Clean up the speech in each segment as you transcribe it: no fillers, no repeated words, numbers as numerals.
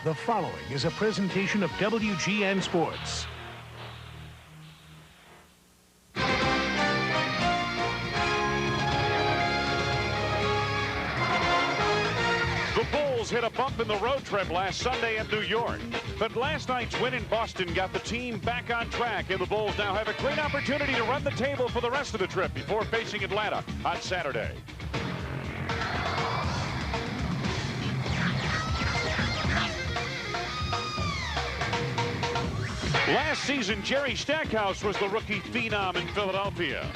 The following is a presentation of WGN Sports. The Bulls hit a bump in the road trip last Sunday in New York. But last night's win in Boston got the team back on track, and the Bulls now have a great opportunity to run the table for the rest of the trip before facing Atlanta on Saturday. Last season, Jerry Stackhouse was the rookie phenom in Philadelphia.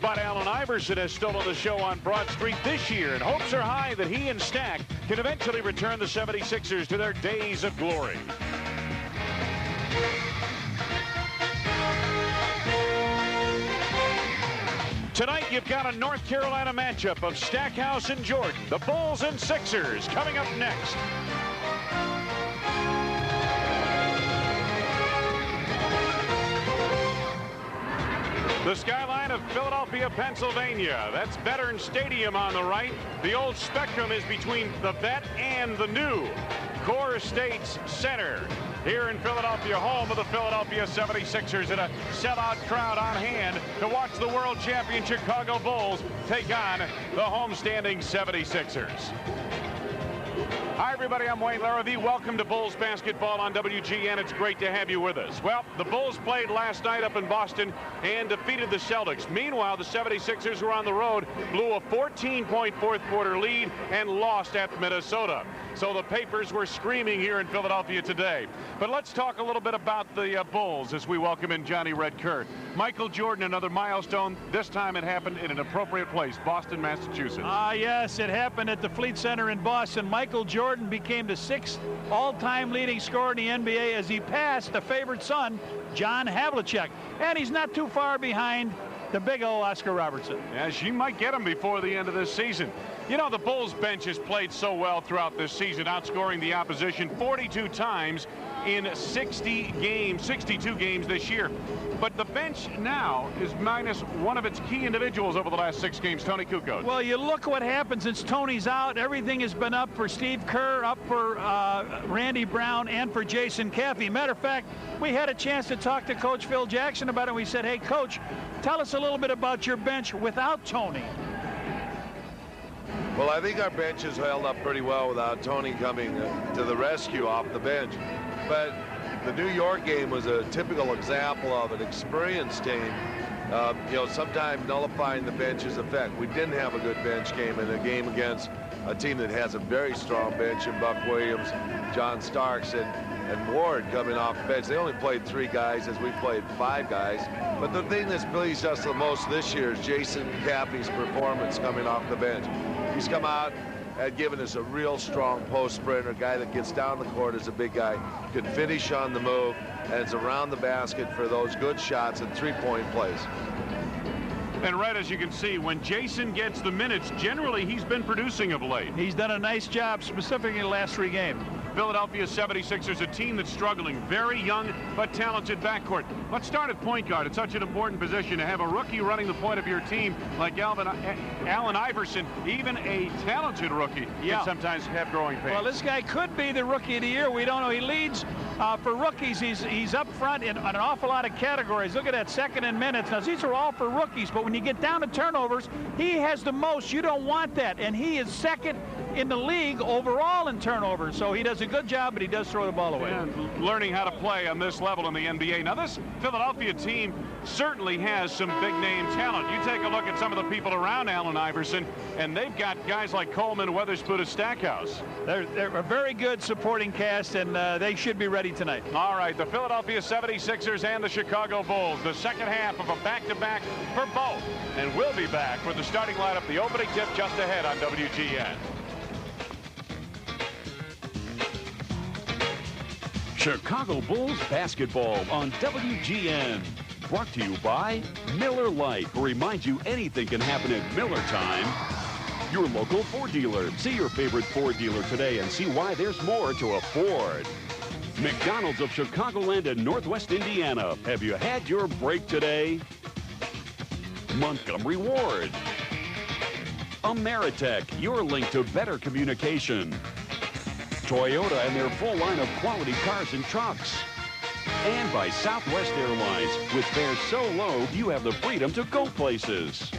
But Allen Iverson has stolen the show on Broad Street this year, and hopes are high that he and Stack can eventually return the 76ers to their days of glory. Tonight, you've got a North Carolina matchup of Stackhouse and Jordan, the Bulls and Sixers, coming up next. The skyline of Philadelphia, Pennsylvania. That's Veterans Stadium on the right. The old Spectrum is between the vet and the new Core Estates Center. Here in Philadelphia, home of the Philadelphia 76ers, and a sellout crowd on hand to watch the world champion Chicago Bulls take on the homestanding 76ers. Hi, everybody. I'm Wayne Larrabee. Welcome to Bulls basketball on WGN. It's great to have you with us. Well, the Bulls played last night up in Boston and defeated the Celtics. Meanwhile, the 76ers were on the road, blew a 14-point fourth-quarter lead, and lost at Minnesota. So the papers were screaming here in Philadelphia today. But let's talk a little bit about the Bulls as we welcome in Johnny Red Kerr. Michael Jordan, another milestone. This time it happened in an appropriate place, Boston, Massachusetts. Yes, it happened at the Fleet Center in Boston. Michael Jordan became the 6th all-time leading scorer in the NBA as he passed the favorite son, John Havlicek. And he's not too far behind the big old Oscar Robertson. Yeah, she might get him before the end of this season. You know, the Bulls bench has played so well throughout this season, outscoring the opposition 42 times in 62 games this year. But the bench now is minus one of its key individuals over the last 6 games, Tony Kukoc. Well, you look what happens since Tony's out. Everything has been up for Steve Kerr, up for Randy Brown, and for Jason Caffey. Matter of fact, we had a chance to talk to Coach Phil Jackson about it. We said, hey, Coach, tell us a little bit about your bench without Tony. Well, I think our bench has held up pretty well without Tony coming to the rescue off the bench. But the New York game was a typical example of an experienced team, sometimes nullifying the bench's effect. We didn't have a good bench game in a game against a team that has a very strong bench in Buck Williams, John Starks, and Ward coming off the bench. They only played 3 guys as we played 5 guys. But the thing that's pleased us the most this year is Jason Caffey's performance coming off the bench. He's come out and given us a real strong post sprinter, guy that gets down the court as a big guy, can finish on the move, and is around the basket for those good shots and 3-point plays. And right as you can see, when Jason gets the minutes, generally he's been producing of late. He's done a nice job, specifically in the last 3 games. Philadelphia 76ers, a team that's struggling. Very young but talented backcourt. Let's start at point guard. It's such an important position to have a rookie running the point of your team like Allen Iverson. Even a talented rookie can sometimes have growing pains. Well, this guy could be the rookie of the year. We don't know. He leads for rookies. He's up front in an awful lot of categories. Look at that, second in minutes. Now, these are all for rookies, but when you get down to turnovers, he has the most. You don't want that, and he is second in the league overall in turnovers. So he does a good job, but he does throw the ball away. And learning how to play on this level in the NBA. Now, this Philadelphia team certainly has some big-name talent. You take a look at some of the people around Allen Iverson, and they've got guys like Coleman, Weatherspoon, and Stackhouse. They're a very good supporting cast, and they should be ready tonight. All right, the Philadelphia 76ers and the Chicago Bulls. The second half of a back-to-back for both. And we'll be back with the starting lineup, the opening tip just ahead on WGN. Chicago Bulls basketball on WGN. Brought to you by Miller Lite, who reminds you anything can happen at Miller time. Your local Ford dealer. See your favorite Ford dealer today and see why there's more to a Ford. McDonald's of Chicagoland and Northwest Indiana. Have you had your break today? Montgomery Ward. Ameritech, your link to better communication. Toyota and their full line of quality cars and trucks. And by Southwest Airlines. With fares so low, you have the freedom to go places.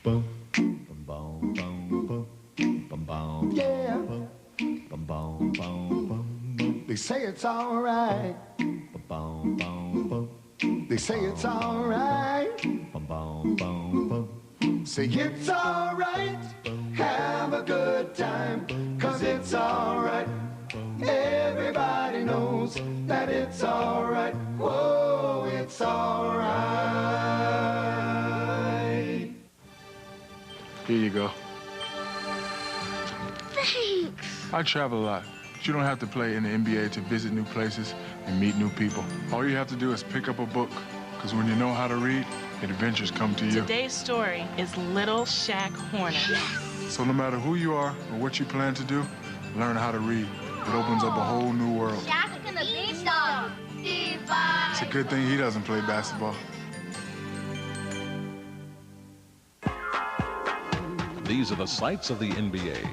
Boom, boom, boom, boom, boom, boom, yeah. Boom, boom, boom, boom. They say it's all right. Boom, boom, boom. They say it's all right. Boom, boom, boom. Say it's all right. Have a good time, 'cause it's all right. Everybody knows that it's all right. Whoa, it's all right. Here you go. Thanks. I travel a lot, but you don't have to play in the NBA to visit new places and meet new people. All you have to do is pick up a book, because when you know how to read, adventures come to you. Today's story is Little Shaq Horner. Yes. So no matter who you are or what you plan to do, learn how to read. It opens up a whole new world. Shaq's gonna be some. It's a good thing he doesn't play basketball. These are the sights of the NBA.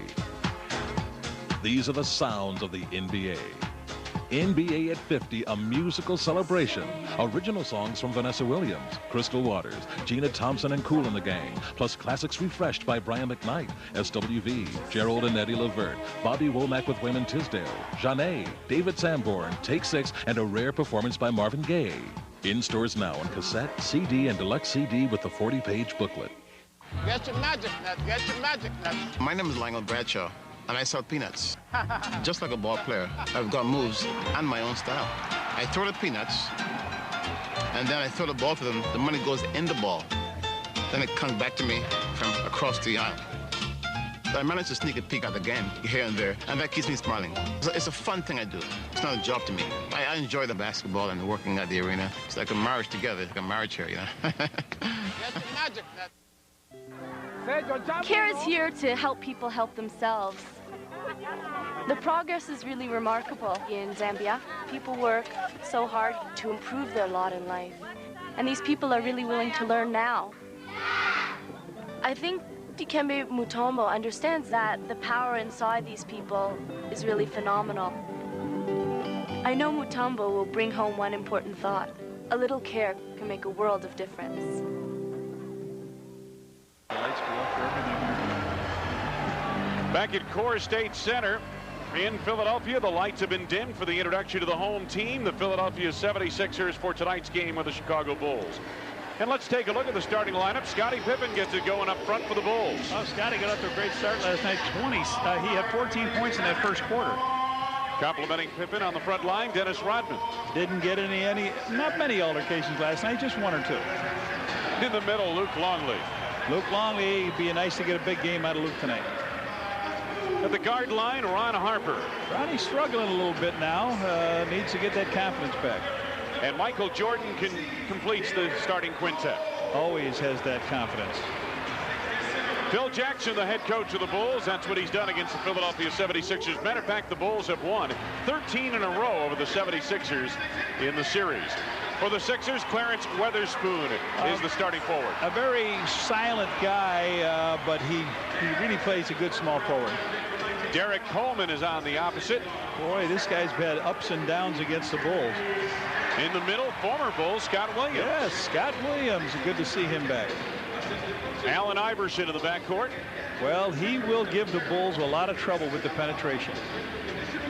These are the sounds of the NBA. NBA at 50, a musical celebration. Original songs from Vanessa Williams, Crystal Waters, Gina Thompson and Kool and the Gang, plus classics refreshed by Brian McKnight, SWV, Gerald and Eddie Levert, Bobby Womack with Wayman Tisdale, Jeanne, David Sanborn, Take 6, and a rare performance by Marvin Gaye. In stores now on cassette, CD, and deluxe CD with the 40-page booklet. Get your magic nut, get your magic nut. My name is Lionel Bradshaw, and I sell peanuts. Just like a ball player, I've got moves and my own style. I throw the peanuts, and then I throw the ball to them. The money goes in the ball. Then it comes back to me from across the aisle. So I managed to sneak a peek at the game here and there, and that keeps me smiling. It's a fun thing I do. It's not a job to me. I enjoy the basketball and working at the arena. It's like a marriage together, it's like a marriage here, you know? Get your magic nut. CARE is here to help people help themselves. The progress is really remarkable in Zambia. People work so hard to improve their lot in life. And these people are really willing to learn now. I think Dikembe Mutombo understands that the power inside these people is really phenomenal. I know Mutombo will bring home one important thought. A little care can make a world of difference. Back at Core State Center in Philadelphia, the lights have been dimmed for the introduction to the home team, the Philadelphia 76ers, for tonight's game with the Chicago Bulls. And let's take a look at the starting lineup. Scottie Pippen gets it going up front for the Bulls. Oh, Scottie got up to a great start last night. He had 14 points in that first quarter. Complimenting Pippen on the front line, Dennis Rodman. Didn't get not many altercations last night, just one or two. In the middle, Luke Longley. Luke Longley, it'd be nice to get a big game out of Luke tonight. At the guard line, Ron Harper. Ronnie's struggling a little bit now. Needs to get that confidence back. And Michael Jordan completes the starting quintet. Always has that confidence. Phil Jackson, the head coach of the Bulls. That's what he's done against the Philadelphia 76ers. Matter of fact, the Bulls have won 13 in a row over the 76ers in the series. For the Sixers, Clarence Weatherspoon is the starting forward. A very silent guy, but he really plays a good small forward. Derek Coleman is on the opposite. Boy, this guy's had ups and downs against the Bulls. In the middle, former Bull Scott Williams. Yes, Scott Williams. Good to see him back. Allen Iverson in the backcourt. Well, he will give the Bulls a lot of trouble with the penetration.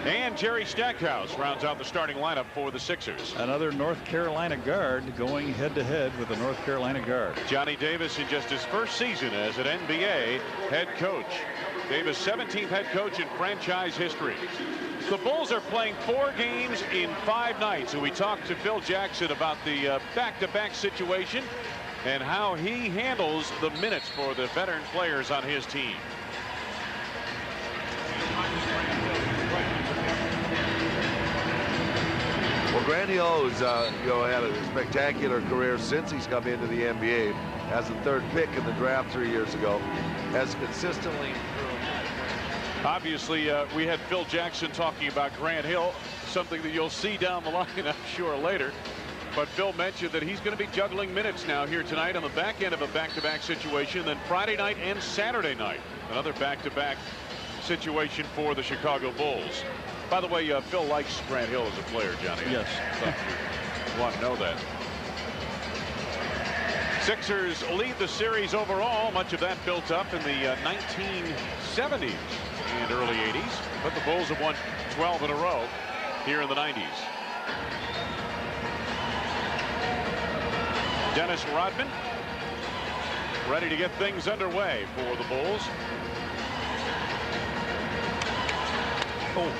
And Jerry Stackhouse rounds out the starting lineup for the Sixers. Another North Carolina guard going head-to-head with a North Carolina guard. Johnny Davis in just his first season as an NBA head coach. Davis, 17th head coach in franchise history. The Bulls are playing 4 games in 5 nights. And we talked to Phil Jackson about the back-to-back situation and how he handles the minutes for the veteran players on his team. Well, Grant Hill has had a spectacular career since he's come into the NBA as the 3rd pick in the draft 3 years ago. Has consistently improved Obviously, we had Phil Jackson talking about Grant Hill, something that you'll see down the line, I'm sure, later. But Phil mentioned that he's going to be juggling minutes now here tonight on the back end of a back-to-back situation. Then Friday night and Saturday night, another back-to-back situation for the Chicago Bulls. By the way, Phil likes Grant Hill as a player, Johnny. Yes. You want to know that. Sixers lead the series overall. Much of that built up in the 1970s and early 80s. But the Bulls have won 12 in a row here in the 90s. Dennis Rodman ready to get things underway for the Bulls. Oh,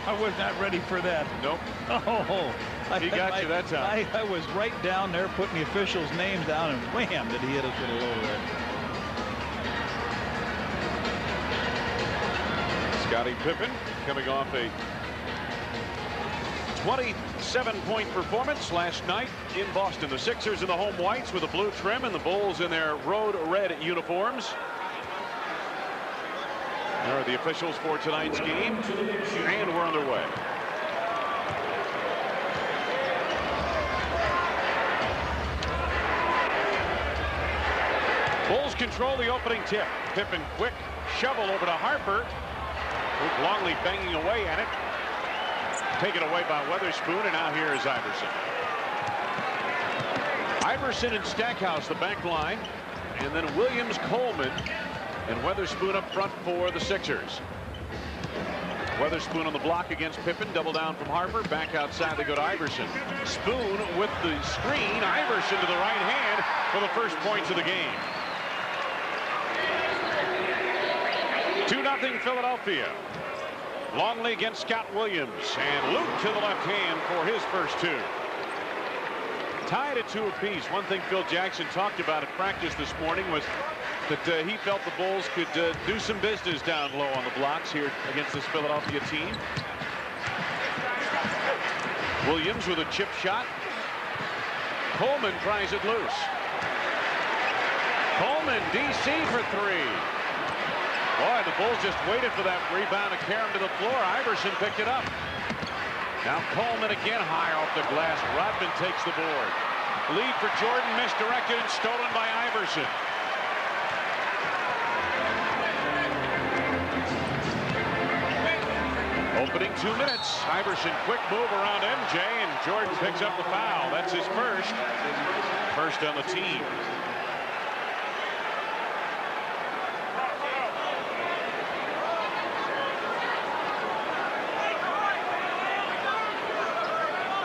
I was not ready for that. Nope. Oh, he got you that time. I was right down there putting the officials' names down, and wham, did he hit us with a low there. Scottie Pippen coming off a 27-point performance last night in Boston. The Sixers in the home whites with a blue trim, and the Bulls in their road red uniforms. There are the officials for tonight's game, and we're underway. Bulls control the opening tip. Pippen quick shovel over to Harper. Luke Longley banging away at it. Taken away by Weatherspoon, and now here is Iverson. Iverson and Stackhouse, the back line, and then Williams, Coleman, and Weatherspoon up front for the Sixers. Weatherspoon on the block against Pippen. Double down from Harper. Back outside they go to Iverson. Spoon with the screen. Iverson to the right hand for the first points of the game. 2-0 Philadelphia. Longley against Scott Williams, and Luke to the left hand for his first two. Tied at 2 apiece. One thing Phil Jackson talked about at practice this morning was that he felt the Bulls could do some business down low on the blocks here against this Philadelphia team. Williams with a chip shot. Coleman pries it loose. Coleman, DC for 3. Boy, the Bulls just waited for that rebound to carry him to the floor. Iverson picked it up. Now Coleman again high off the glass. Rodman takes the board. Lead for Jordan, misdirected and stolen by Iverson. Opening 2 minutes. Iverson quick move around MJ, and Jordan picks up the foul. That's his first. First on the team.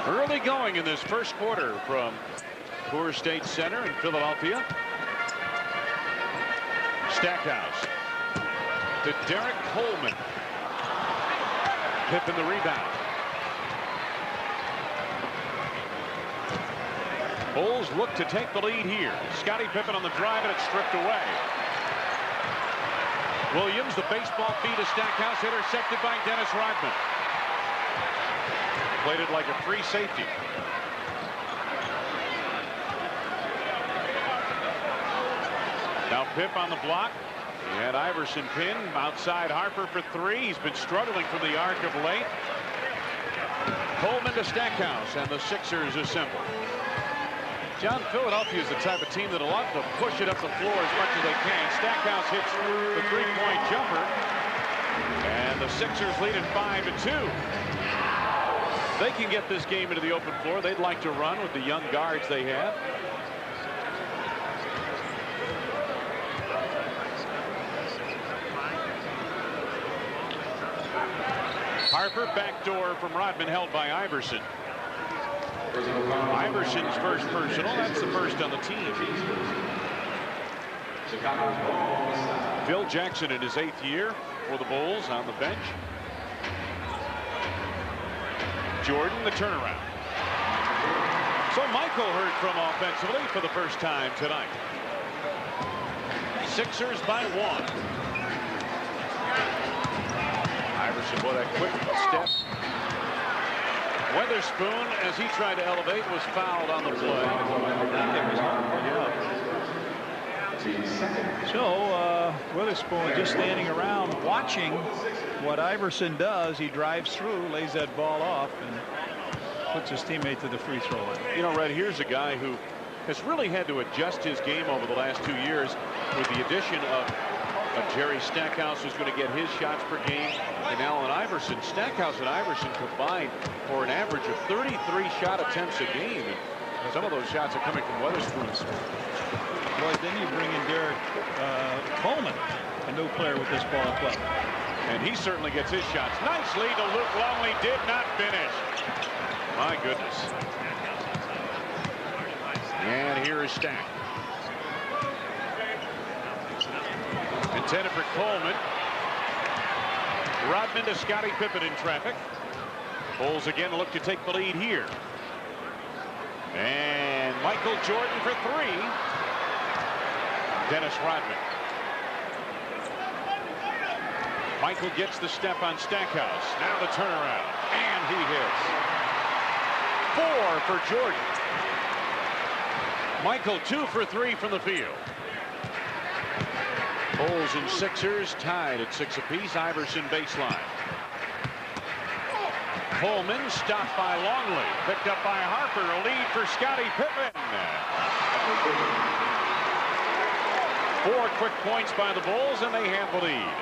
Early going in this first quarter from Coors State Center in Philadelphia. Stackhouse to Derek Coleman. Pippen the rebound. Bulls look to take the lead here. Scottie Pippen on the drive, and it's stripped away. Williams, the baseball feed of Stackhouse, intercepted by Dennis Rodman. Played it like a free safety. Now Pip on the block. And Iverson pin outside Harper for 3. He's been struggling from the arc of late. Coleman to Stackhouse, and the Sixers assemble. John, Philadelphia is the type of team that'll love to push it up the floor as much as they can. Stackhouse hits the 3-point jumper, and the Sixers lead at 5-2. They can get this game into the open floor. They'd like to run with the young guards they have. Harper backdoor from Rodman, held by Iverson. Iverson's first personal. That's the first on the team. Phil Jackson in his 8th year for the Bulls on the bench. Jordan the turnaround. So Michael heard from offensively for the first time tonight. Sixers by 1. Iverson, boy, that quick step. Weatherspoon, as he tried to elevate, was fouled on the play. Yeah. So Witherspoon just standing around watching what Iverson does. He drives through, lays that ball off, and puts his teammate to the free throw line. You know, Red, here's a guy who has really had to adjust his game over the last 2 years with the addition of Jerry Stackhouse, who's going to get his shots per game, and Allen Iverson. Stackhouse and Iverson combined for an average of 33 shot attempts a game. And some of those shots are coming from Witherspoon's. Boy, then you bring in Derek Coleman, a new player with this ball club. And he certainly gets his shots. Nice lead to Luke Longley, did not finish. My goodness. And here is Stack. Intended for Coleman. Rodman to Scottie Pippen in traffic. Bulls again look to take the lead here. And Michael Jordan for three. Dennis Rodman. Michael gets the step on Stackhouse. Now the turnaround. And he hits. 4 for Jordan. Michael 2 for 3 from the field. Bulls and Sixers tied at 6 apiece. Iverson baseline. Coleman stopped by Longley. Picked up by Harper. A lead for Scottie Pippen. 4 quick points by the Bulls, and they have the lead.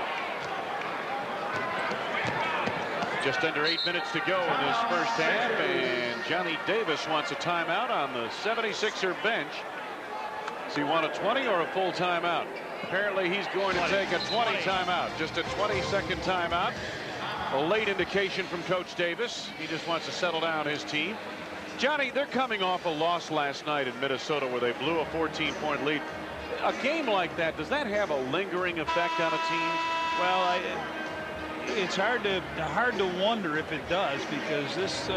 Just under 8 minutes to go in this first half, and Johnny Davis wants a timeout on the 76er bench. Does he want a 20 or a full timeout? Apparently he's going to take a 20 timeout. Just a 20-second timeout. A late indication from Coach Davis. He just wants to settle down his team. Johnny, they're coming off a loss last night in Minnesota where they blew a 14-point lead. A game like that, does that have a lingering effect on a team? Well, it's hard to wonder if it does, because this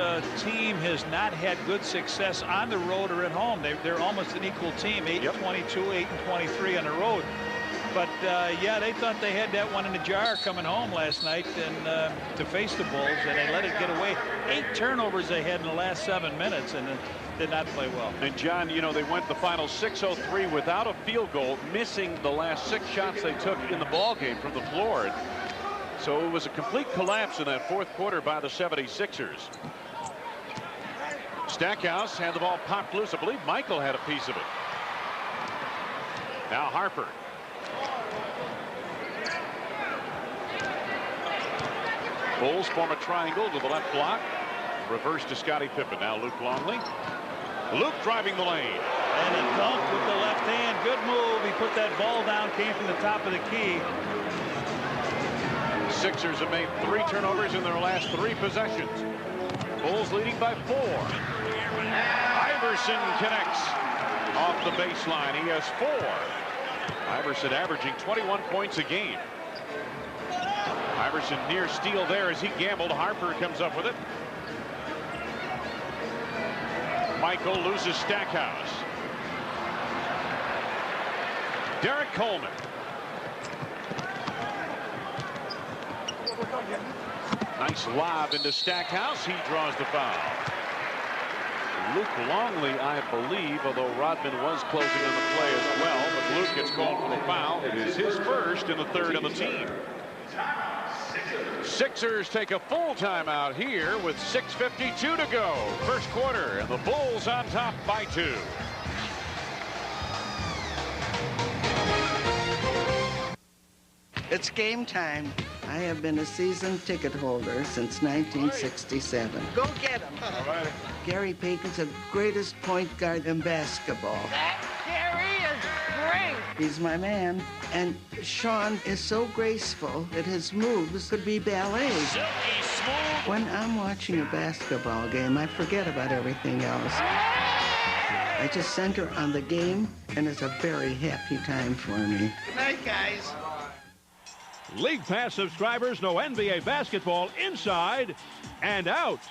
team has not had good success on the road or at home. They're almost an equal team, 8-22, 8-23 on the road. But yeah, they thought they had that one in the jar coming home last night and to face the Bulls, and they let it get away. 8 turnovers they had in the last 7 minutes, and did not play well. And John, you know, they went the final 6:03 without a field goal, missing the last 6 shots they took in the ball game from the floor. So it was a complete collapse in that fourth quarter by the 76ers. Stackhouse had the ball popped loose. I believe Michael had a piece of it. Now Harper. Bulls form a triangle to the left block. Reverse to Scottie Pippen. Now Luke Longley. Luke driving the lane. And a dunk with the left hand. Good move. He put that ball down. Came from the top of the key. Sixers have made 3 turnovers in their last 3 possessions. Bulls leading by 4. Iverson connects off the baseline. He has 4. Iverson averaging 21 points a game. Iverson near steal there as he gambled. Harper comes up with it. Michael loses Stackhouse. Derek Coleman. Nice lob into Stackhouse. He draws the foul. Luke Longley, I believe, although Rodman was closing on the play as well, but Luke gets called for the foul. It is his first and the 3rd on the team. Sixers take a full timeout here with 6:52 to go. First quarter, and the Bulls on top by 2. It's game time. I have been a season ticket holder since 1967. Go get him. All right. Gary Payton's the greatest point guard in basketball. That Gary is great. He's my man. And Sean is so graceful that his moves could be ballet. Silky smooth. When I'm watching a basketball game, I forget about everything else. I just center on the game, and it's a very happy time for me. Good night, guys. League Pass subscribers know NBA basketball inside and out.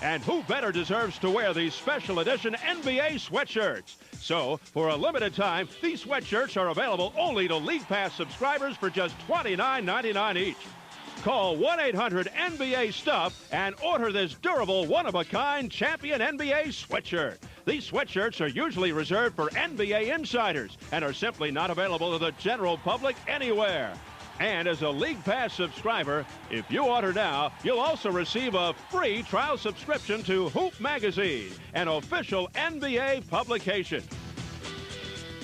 And who better deserves to wear these special edition NBA sweatshirts? So, for a limited time, these sweatshirts are available only to League Pass subscribers for just $29.99 each. Call 1-800-NBA-STUFF and order this durable, one-of-a-kind champion NBA sweatshirt. These sweatshirts are usually reserved for NBA insiders and are simply not available to the general public anywhere. And as a League Pass subscriber, if you order now, you'll also receive a free trial subscription to Hoop Magazine, an official NBA publication.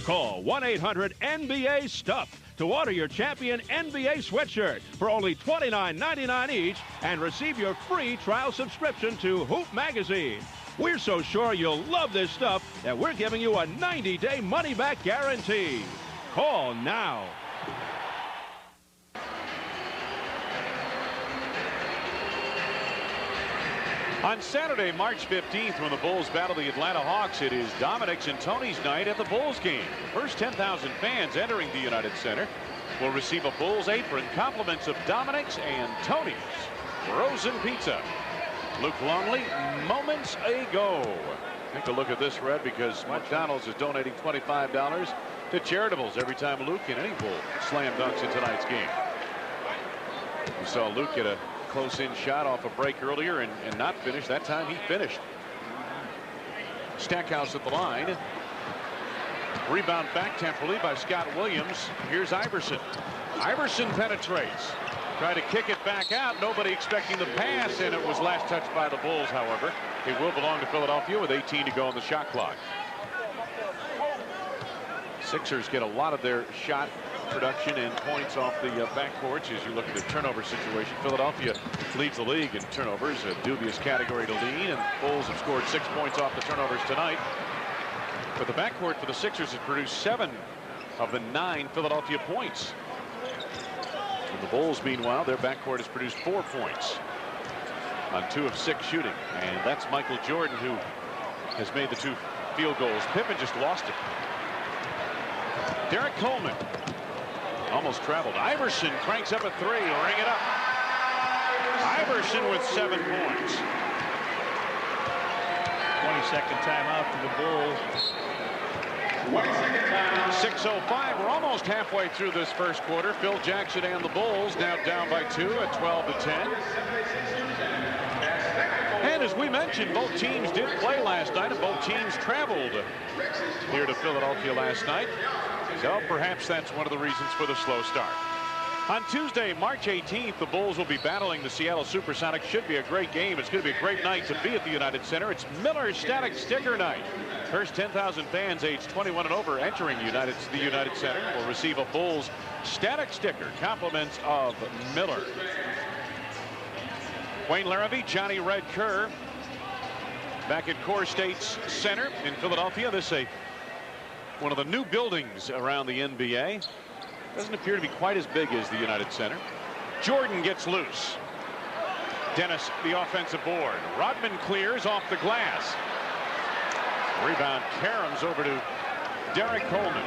Call 1-800-NBA-STUFF to order your champion NBA sweatshirt for only $29.99 each and receive your free trial subscription to Hoop Magazine. We're so sure you'll love this stuff that we're giving you a 90-day money-back guarantee. Call now. On Saturday, March 15th, when the Bulls battle the Atlanta Hawks, it is Dominic's and Tony's night at the Bulls game. The first 10,000 fans entering the United Center will receive a Bulls apron, compliments of Dominic's and Tony's Frozen Pizza. Luke Longley, moments ago. Take a look at this, Red, because McDonald's is donating $25 to charitables every time Luke and any Bull slam dunks in tonight's game. We saw Luke get a close-in shot off a break earlier and not finish. That time he finished. Stackhouse at the line. Rebound back temporarily by Scott Williams. Here's Iverson. Iverson penetrates. Tried to kick it back out. Nobody expecting the pass, and it was last touched by the Bulls, however. It will belong to Philadelphia with 18 to go on the shot clock. Sixers get a lot of their shot production and points off the backcourts as you look at the turnover situation. Philadelphia leads the league in turnovers, a dubious category to lead, and the Bulls have scored 6 points off the turnovers tonight. But the backcourt for the Sixers has produced 7 of the 9 Philadelphia points. And the Bulls, meanwhile, their backcourt has produced 4 points on 2 of 6 shooting, and that's Michael Jordan, who has made the 2 field goals. Pippen just lost it. Derek Coleman almost traveled. Iverson cranks up a 3 to ring it up. Iverson with 7 points. 20-second timeout for the Bulls. 6:05. We're almost halfway through this first quarter. Phil Jackson and the Bulls now down by 2 at 12-10. And as we mentioned, both teams did play last night, and both teams traveled here to Philadelphia last night. So perhaps that's one of the reasons for the slow start. On Tuesday, March 18th, the Bulls will be battling the Seattle Supersonics. Should be a great game. It's going to be a great night to be at the United Center. It's Miller's Static Sticker Night. First 10,000 fans aged 21 and over entering the United Center will receive a Bulls static sticker, compliments of Miller. Wayne Larrabee, Johnny Red Kerr, back at Core State's Center in Philadelphia. This is one of the new buildings around the NBA. Doesn't appear to be quite as big as the United Center. Jordan gets loose. Dennis, the offensive board. Rodman clears off the glass. Rebound caroms over to Derek Coleman.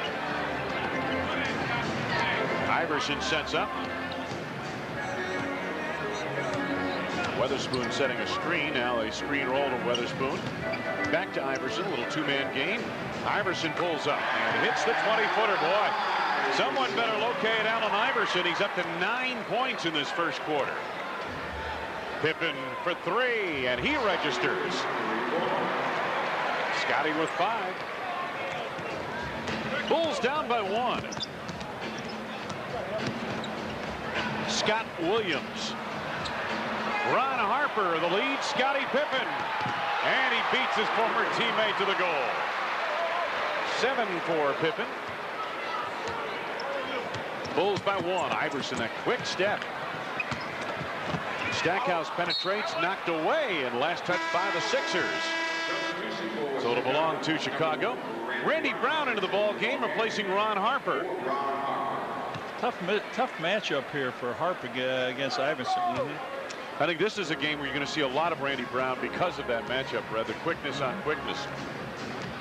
Iverson sets up. Weatherspoon setting a screen. Now a screen roll to Weatherspoon. Back to Iverson. A little 2-man game. Iverson pulls up and hits the 20-footer. Boy, someone better locate Allen Iverson. He's up to 9 points in this first quarter. Pippen for 3, and he registers. Scotty with 5. Bulls down by 1. Scott Williams. Ron Harper, the lead. Scottie Pippen. And he beats his former teammate to the goal. 7 for Pippen. Bulls by 1. Iverson, a quick step. Stackhouse penetrates, knocked away, and last touch by the Sixers. So it'll belong to Chicago. Randy Brown into the ball game, replacing Ron Harper. Tough matchup here for Harper against Iverson. I think this is a game where you're going to see a lot of Randy Brown because of that matchup, Brad. The quickness on quickness.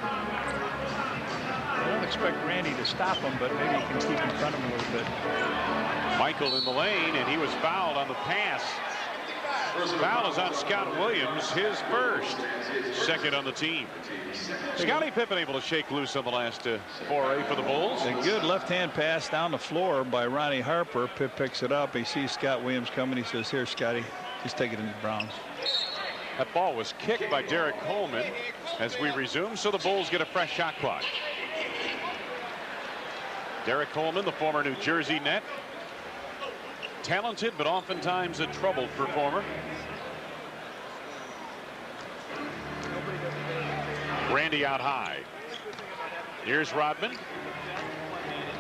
I don't expect Randy to stop him, but maybe he can keep in front of him a little bit. Michael in the lane, and he was fouled on the pass. Foul is on Scott Williams, his first. Second on the team. Scottie Pippen able to shake loose on the last foray for the Bulls. A good left-hand pass down the floor by Ronnie Harper. Pip picks it up. He sees Scott Williams coming. He says, "Here, Scotty, just take it into Browns." That ball was kicked by Derek Coleman. as we resume, so the Bulls get a fresh shot clock. Derek Coleman, the former New Jersey Net. Talented, but oftentimes a troubled performer. Randy out high. Here's Rodman.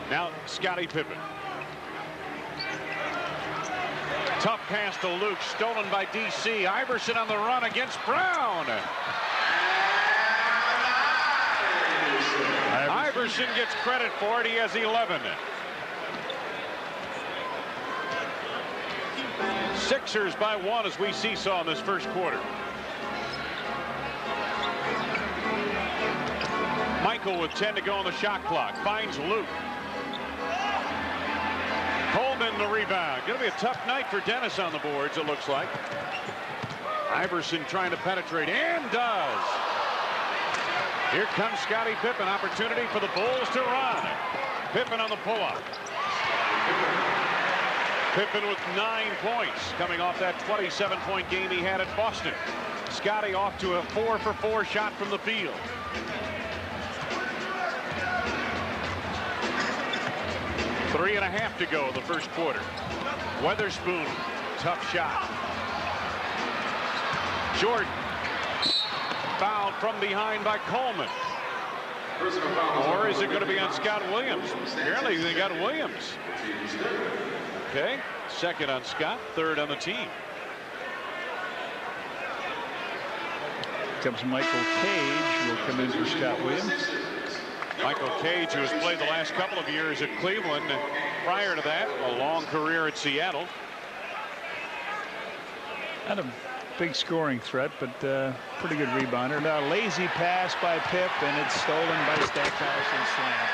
Now Scottie Pippen. Tough pass to Luke, stolen by DC. Iverson on the run against Brown. Iverson gets credit for it. He has 11. Sixers by 1 as we seesaw in this first quarter. Michael with 10 to go on the shot clock. Finds Luke. Coleman the rebound. Going to be a tough night for Dennis on the boards, it looks like. Iverson trying to penetrate, and does. Here comes Scottie Pippen. Opportunity for the Bulls to run. Pippen on the pull-up. Pippen with 9 points coming off that 27-point game he had at Boston. Scottie off to a 4-for-4 shot from the field. Three and a half to go in the first quarter. Weatherspoon, tough shot. Jordan fouled from behind by Coleman. Or is it going to be on Scott Williams? Apparently they got Williams. Okay, second on Scott, third on the team. Comes Michael Cage, will come in for Scott Williams. Michael Cage, who has played the last couple of years at Cleveland. Prior to that, a long career at Seattle. Not a big scoring threat, but pretty good rebounder. Now lazy pass by Pip, and it's stolen by Stackhouse and slam.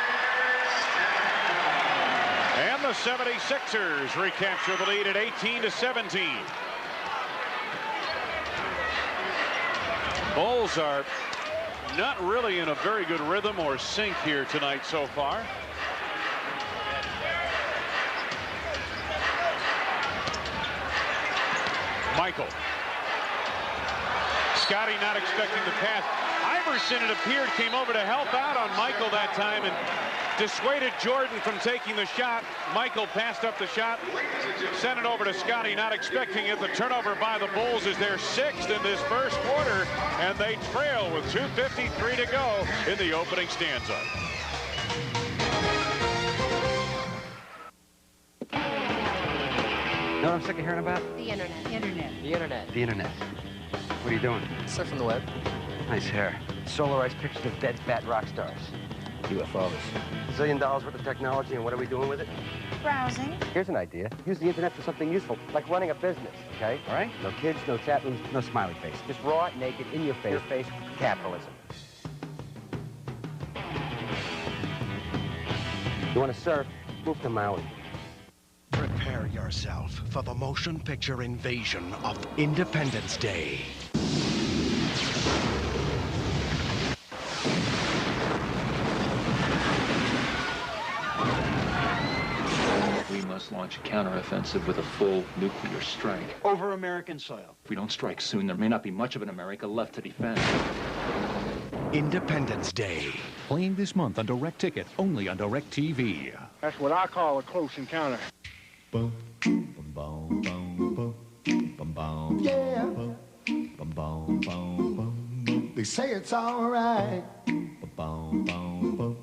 And the 76ers recapture the lead at 18-17. Bulls are not really in a very good rhythm or sync here tonight so far. Michael. Scottie not expecting the pass. Iverson, it appeared, came over to help out on Michael that time and dissuaded Jordan from taking the shot. Michael passed up the shot, sent it over to Scottie, not expecting it. The turnover by the Bulls is their 6th in this first quarter, and they trail with 2:53 to go in the opening stanza. You know what I'm sick of hearing about? The internet. The internet. What are you doing? Surfing the web. Nice hair. Solarized pictures of dead fat rock stars. UFOs. $1 zillion worth of technology, and what are we doing with it? Browsing. Here's an idea. Use the internet for something useful, like running a business, okay? All right? No kids, no chat rooms, no smiley face. Just raw, naked, in your face capitalism. You want to surf? Move to Maui. Prepare yourself for the motion picture invasion of Independence Day. We must launch a counteroffensive with a full nuclear strike. Over American soil. If we don't strike soon, there may not be much of an America left to defend. Independence Day. Playing this month on Direct Ticket, only on Direct TV. That's what I call a close encounter. Boom, boom, boom, boom, boom, boom, boom, yeah. Boom, boom, boom, boom, boom. They say it's all right. Boom, boom, boom, boom.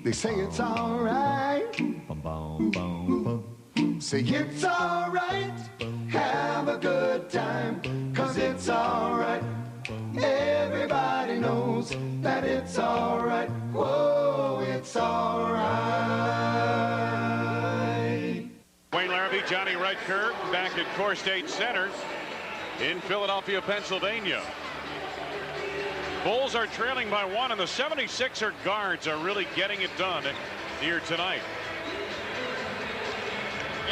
They say it's all right. Boom, boom, boom, boom. Say it's all right. Have a good time, 'cause it's all right. Everybody knows that it's all right. Whoa, it's all right. Wayne Larrabee, Johnny Redker back at Core State Center in Philadelphia, Pennsylvania. Bulls are trailing by 1, and the 76er guards are really getting it done here tonight.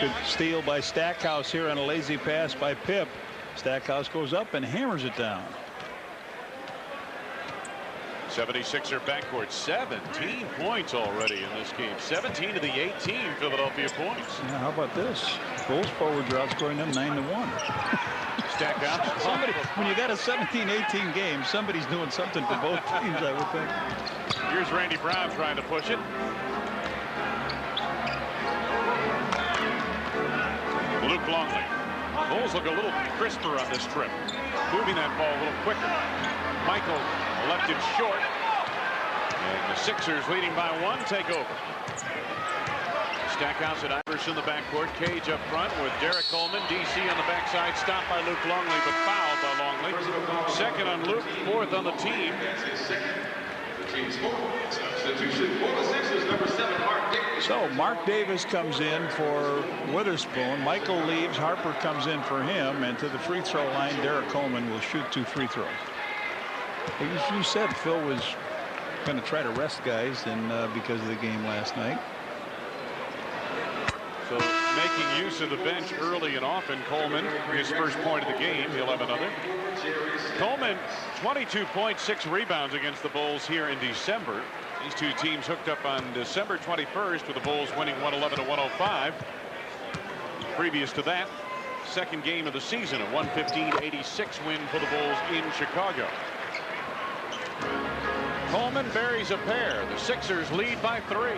Good steal by Stackhouse here on a lazy pass by Pip. Stackhouse goes up and hammers it down. 76er backcourt, 17 points already in this game. 17 to the 18 Philadelphia points. Yeah, how about this? Bulls forwards are outscoring them 9-1. Stackhouse. Somebody, when you got a 17-18 game, somebody's doing something for both teams, I would think. Here's Randy Brown trying to push it. Luke Longley. Bulls look a little crisper on this trip, moving that ball a little quicker. Michael left it short, and the Sixers, leading by 1, take over. Stackhouse at Iverson in the backcourt. Cage up front with Derek Coleman. DC on the backside, stopped by Luke Longley, but fouled by Longley. Second on Luke, 4th on the team. So Mark Davis comes in for Witherspoon. Michael leaves. Harper comes in for him. And to the free throw line, Derek Coleman will shoot 2 free throws. As you said, Phil was going to try to rest guys because of the game last night. So making use of the bench early and often. Coleman, his first point of the game. He'll have another. Coleman, 22.6 rebounds against the Bulls here in December. These two teams hooked up on December 21st with the Bulls winning 111-105. Previous to that, second game of the season, a 115-86 win for the Bulls in Chicago. Coleman buries a pair. The Sixers lead by 3.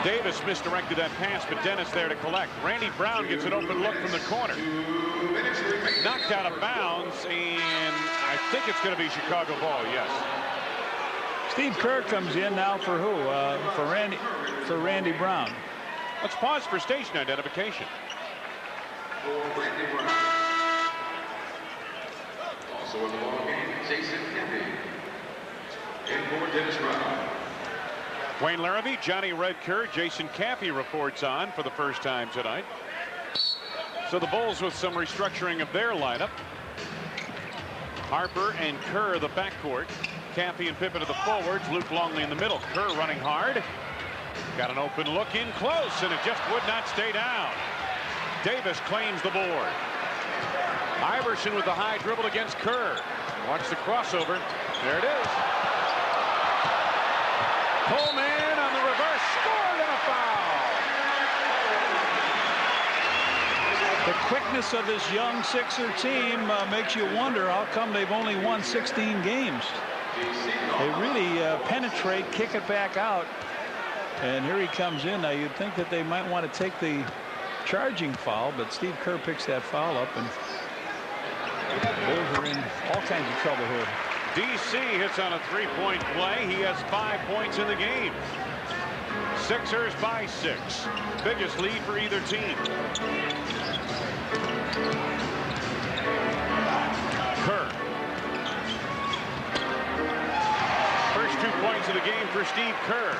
Davis misdirected that pass, but Dennis there to collect. Randy Brown gets an open look from the corner. Knocked out of bounds, and I think it's going to be Chicago ball, yes. Steve Kerr comes in now for who? For Randy Brown. Let's pause for station identification. Also in the ball game, Jason Cappy. And for Dennis Brown. Wayne Larrabee, Johnny Red Kerr, Jason Cappy reports on for the first time tonight. So the Bulls with some restructuring of their lineup. Harper and Kerr the backcourt. Cappy and Pippen to the forwards. Luke Longley in the middle. Kerr running hard. Got an open look in close, and it just would not stay down. Davis claims the board. Iverson with the high dribble against Kerr. Watch the crossover. There it is. Coleman on the reverse, scored, and a foul. The quickness of this young Sixer team makes you wonder how come they've only won 16 games. They really penetrate, kick it back out, and here he comes in. Now you'd think that they might want to take the charging foul, but Steve Kerr picks that foul up, and Bulls are in all kinds of trouble here. DC hits on a 3-point play. He has 5 points in the game. Sixers by 6. Biggest lead for either team. Kerr. First 2 points of the game for Steve Kerr.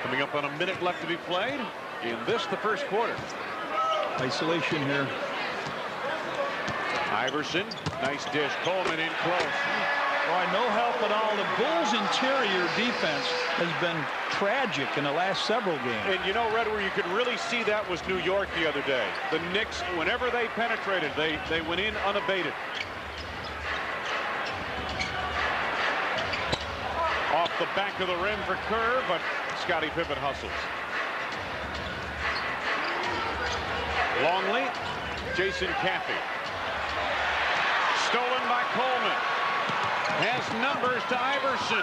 Coming up on a minute left to be played in this, the first quarter. Isolation here. Iverson, nice dish. Coleman in close. Boy, no help at all. The Bulls' interior defense has been tragic in the last several games. And you know, Red, where you could really see that was New York the other day. The Knicks, whenever they penetrated, they went in unabated. Off the back of the rim for Kerr, but Scottie Pippen hustles. Longley, Jason Cappy. Stolen by Coleman. Has numbers to Iverson.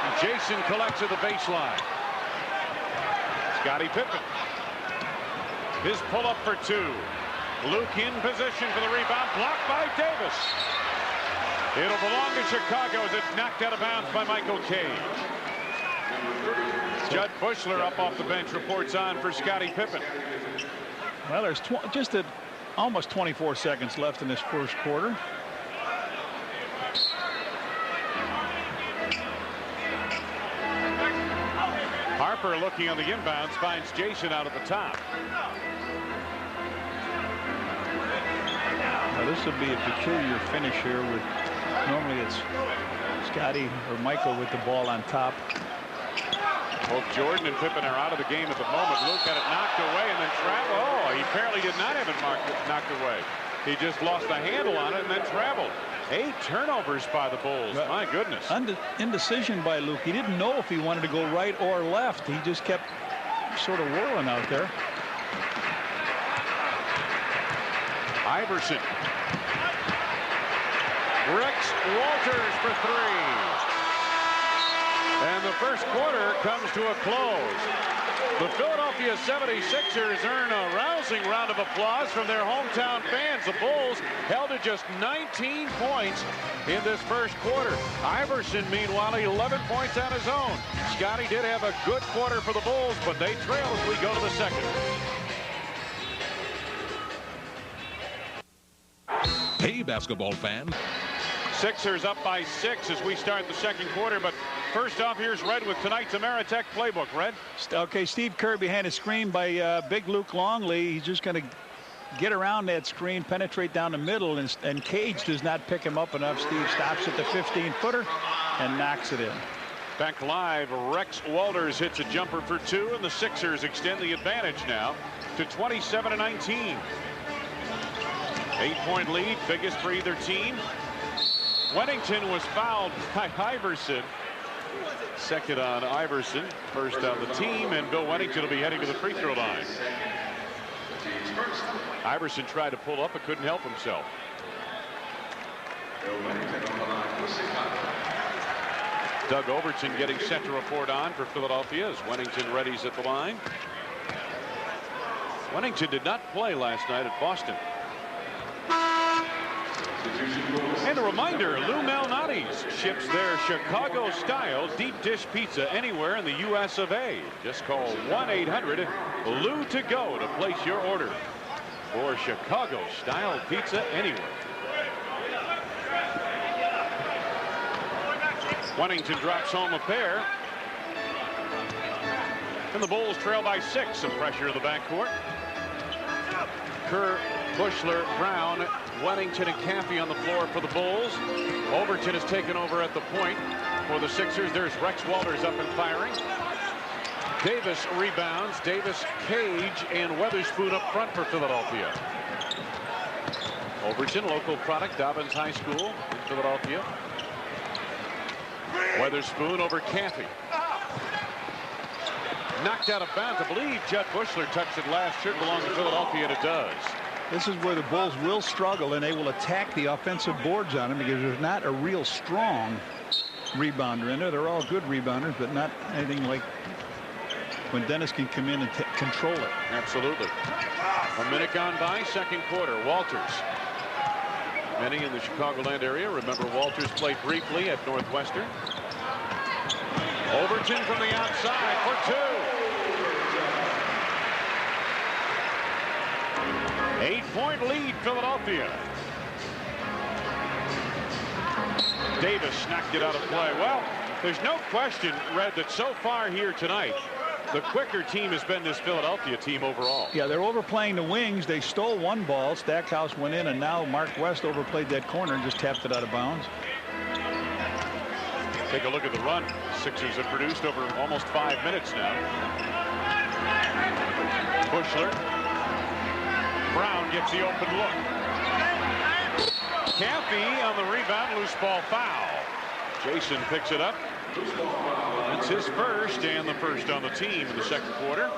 And Jason collects at the baseline. Scottie Pippen. His pull-up for 2. Luke in position for the rebound. Blocked by Davis. It'll belong to Chicago as it's knocked out of bounds by Michael Cage. Judd Bushler up off the bench reports on for Scottie Pippen. Well, there's almost 24 seconds left in this first quarter. Harper looking on the inbounds, finds Jason out at the top. Now this would be a peculiar finish here. Normally it's Scottie or Michael with the ball on top. Both Jordan and Pippen are out of the game at the moment. Luke had it knocked away and then traveled. Oh, he apparently did not have it knocked away. He just lost the handle on it and then traveled. 8 turnovers by the Bulls. My goodness. Indecision by Luke. He didn't know if he wanted to go right or left. He just kept sort of whirling out there. Iverson. Rex Walters for three. And the first quarter comes to a close. The Philadelphia 76ers earn a rousing round of applause from their hometown fans. The Bulls held to just 19 points in this first quarter. Iverson, meanwhile, 11 points on his own. Scotty did have a good quarter for the Bulls, but they trail as we go to the second. Hey, basketball fan. Sixers up by 6 as we start the second quarter, but first off, here's Red with tonight's Ameritech playbook. Red. Okay, Steve Kerr behind a screen by big Luke Longley. He's just going to get around that screen, penetrate down the middle, and Cage does not pick him up enough. Steve stops at the 15-footer and knocks it in. Back live, Rex Walters hits a jumper for 2, and the Sixers extend the advantage now to 27-19. 8-point lead, biggest for either team. Wennington was fouled by Iverson. Second on Iverson, first on the team, and Bill Wennington will be heading to the free throw line. Iverson tried to pull up but couldn't help himself. Doug Overton getting set to report on for Philadelphia as Wennington readies at the line. Wennington did not play last night at Boston. And a reminder, Lou Malnati's ships their Chicago-style deep dish pizza anywhere in the U.S. of A. Just call 1-800-LOU-TO-GO to place your order for Chicago-style pizza anywhere. Wennington drops home a pair. And the Bulls trail by 6. Some pressure in the backcourt. Kerr, Bushler, Brown, Wennington, and Caffey on the floor for the Bulls. Overton has taken over at the point for the Sixers. There's Rex Walters up and firing. Davis rebounds. Davis, Cage, and Weatherspoon up front for Philadelphia. Overton, local product, Dobbins High School in Philadelphia. Weatherspoon over Caffey. Knocked out of bounds. I believe Judd Bushler touched it last. Should belong to Philadelphia, and it does. This is where the Bulls will struggle, and they will attack the offensive boards on him because there's not a real strong rebounder in there. They're all good rebounders, but not anything like when Dennis can come in and control it. Absolutely. A minute gone by, second quarter. Walters. Many in the Chicagoland area remember Walters played briefly at Northwestern. Overton from the outside for 2. 8-point lead, Philadelphia. Davis knocked it out of play. Well, there's no question, Red, that so far here tonight, the quicker team has been this Philadelphia team overall. Yeah, they're overplaying the wings. They stole one ball. Stackhouse went in, and now Mark West overplayed that corner and just tapped it out of bounds. Take a look at the run Sixers have produced over almost 5 minutes now. Bushler. Brown gets the open look. Caffey on the rebound, loose ball foul. Jason picks it up. That's his first and the first on the team in the second quarter.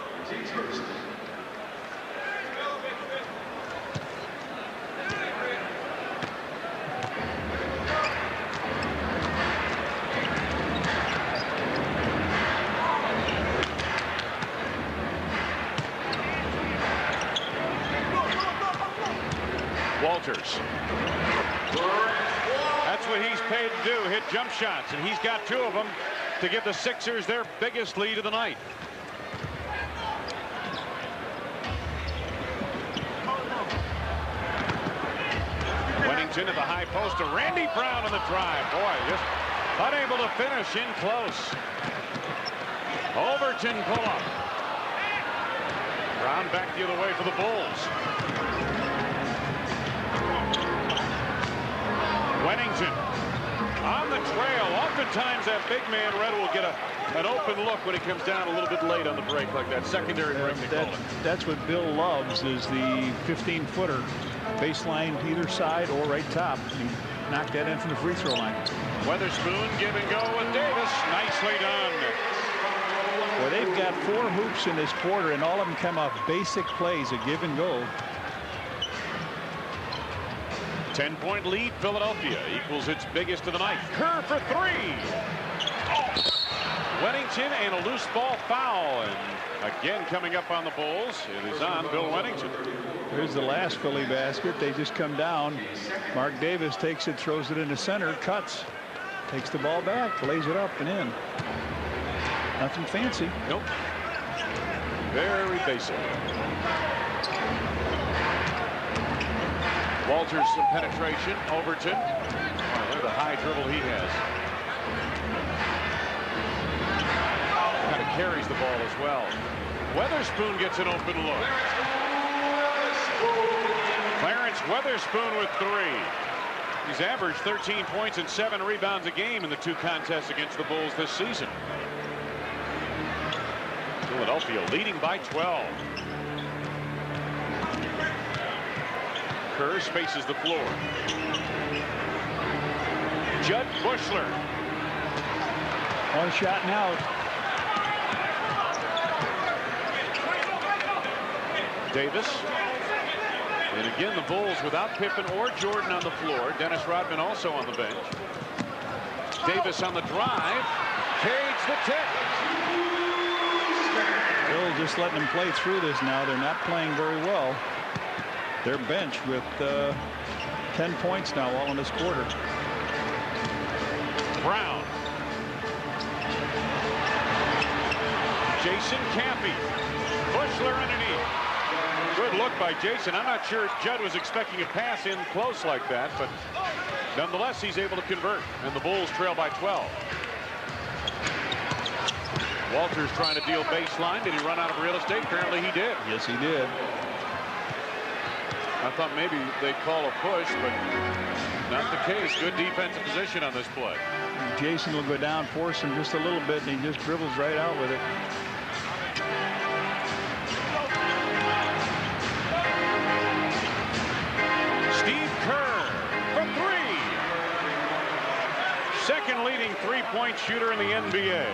Walters. That's what he's paid to do, hit jump shots, and he's got 2 of them to give the Sixers their biggest lead of the night. Wennington at the high post to Randy Brown on the drive. Boy, just unable to finish, in close. Overton pull up. Brown back the other way for the Bulls. Wennington on the trail. Oftentimes that big man, Red, will get an open look when he comes down a little bit late on the break, like that secondary break. That's what Bill loves, is the 15-footer. Baseline either side or right top. He knocked that in from the free throw line. Weatherspoon give and go with Davis. Nicely done. Well, they've got 4 hoops in this quarter, and all of them come off basic plays, a give and go. 10-point lead. Philadelphia equals its biggest of the night. Kerr for three. Wennington and a loose ball foul. And again coming up on the Bulls. It is on Bill Wennington. Here's the last Philly basket. They just come down. Mark Davis takes it, throws it into center, cuts, takes the ball back, lays it up and in. Nothing fancy. Nope. Very basic. Walters some penetration. Overton. Oh, look at the high dribble he has. Kind of carries the ball as well. Weatherspoon gets an open look. Clarence Weatherspoon with three. He's averaged 13 points and 7 rebounds a game in the 2 contests against the Bulls this season. Philadelphia leading by 12. Kerr spaces the floor. Judd Bushler. One shot and out. Davis. And again, the Bulls without Pippen or Jordan on the floor. Dennis Rodman also on the bench. Davis on the drive. Cage the tip. Bill just letting them play through this now. They're not playing very well. Their bench with 10 points now all in this quarter. Brown. Jason Campy. Bushler underneath. Good look by Jason. I'm not sure Judd was expecting a pass in close like that, but nonetheless, he's able to convert, and the Bulls trail by 12. Walters trying to deal baseline. Did he run out of real estate? Apparently he did. Yes, he did. I thought maybe they'd call a push, but not the case. Good defensive position on this play. Jason will go down, force him just a little bit, and he just dribbles right out with it. Steve Kerr for three. Second leading three-point shooter in the NBA.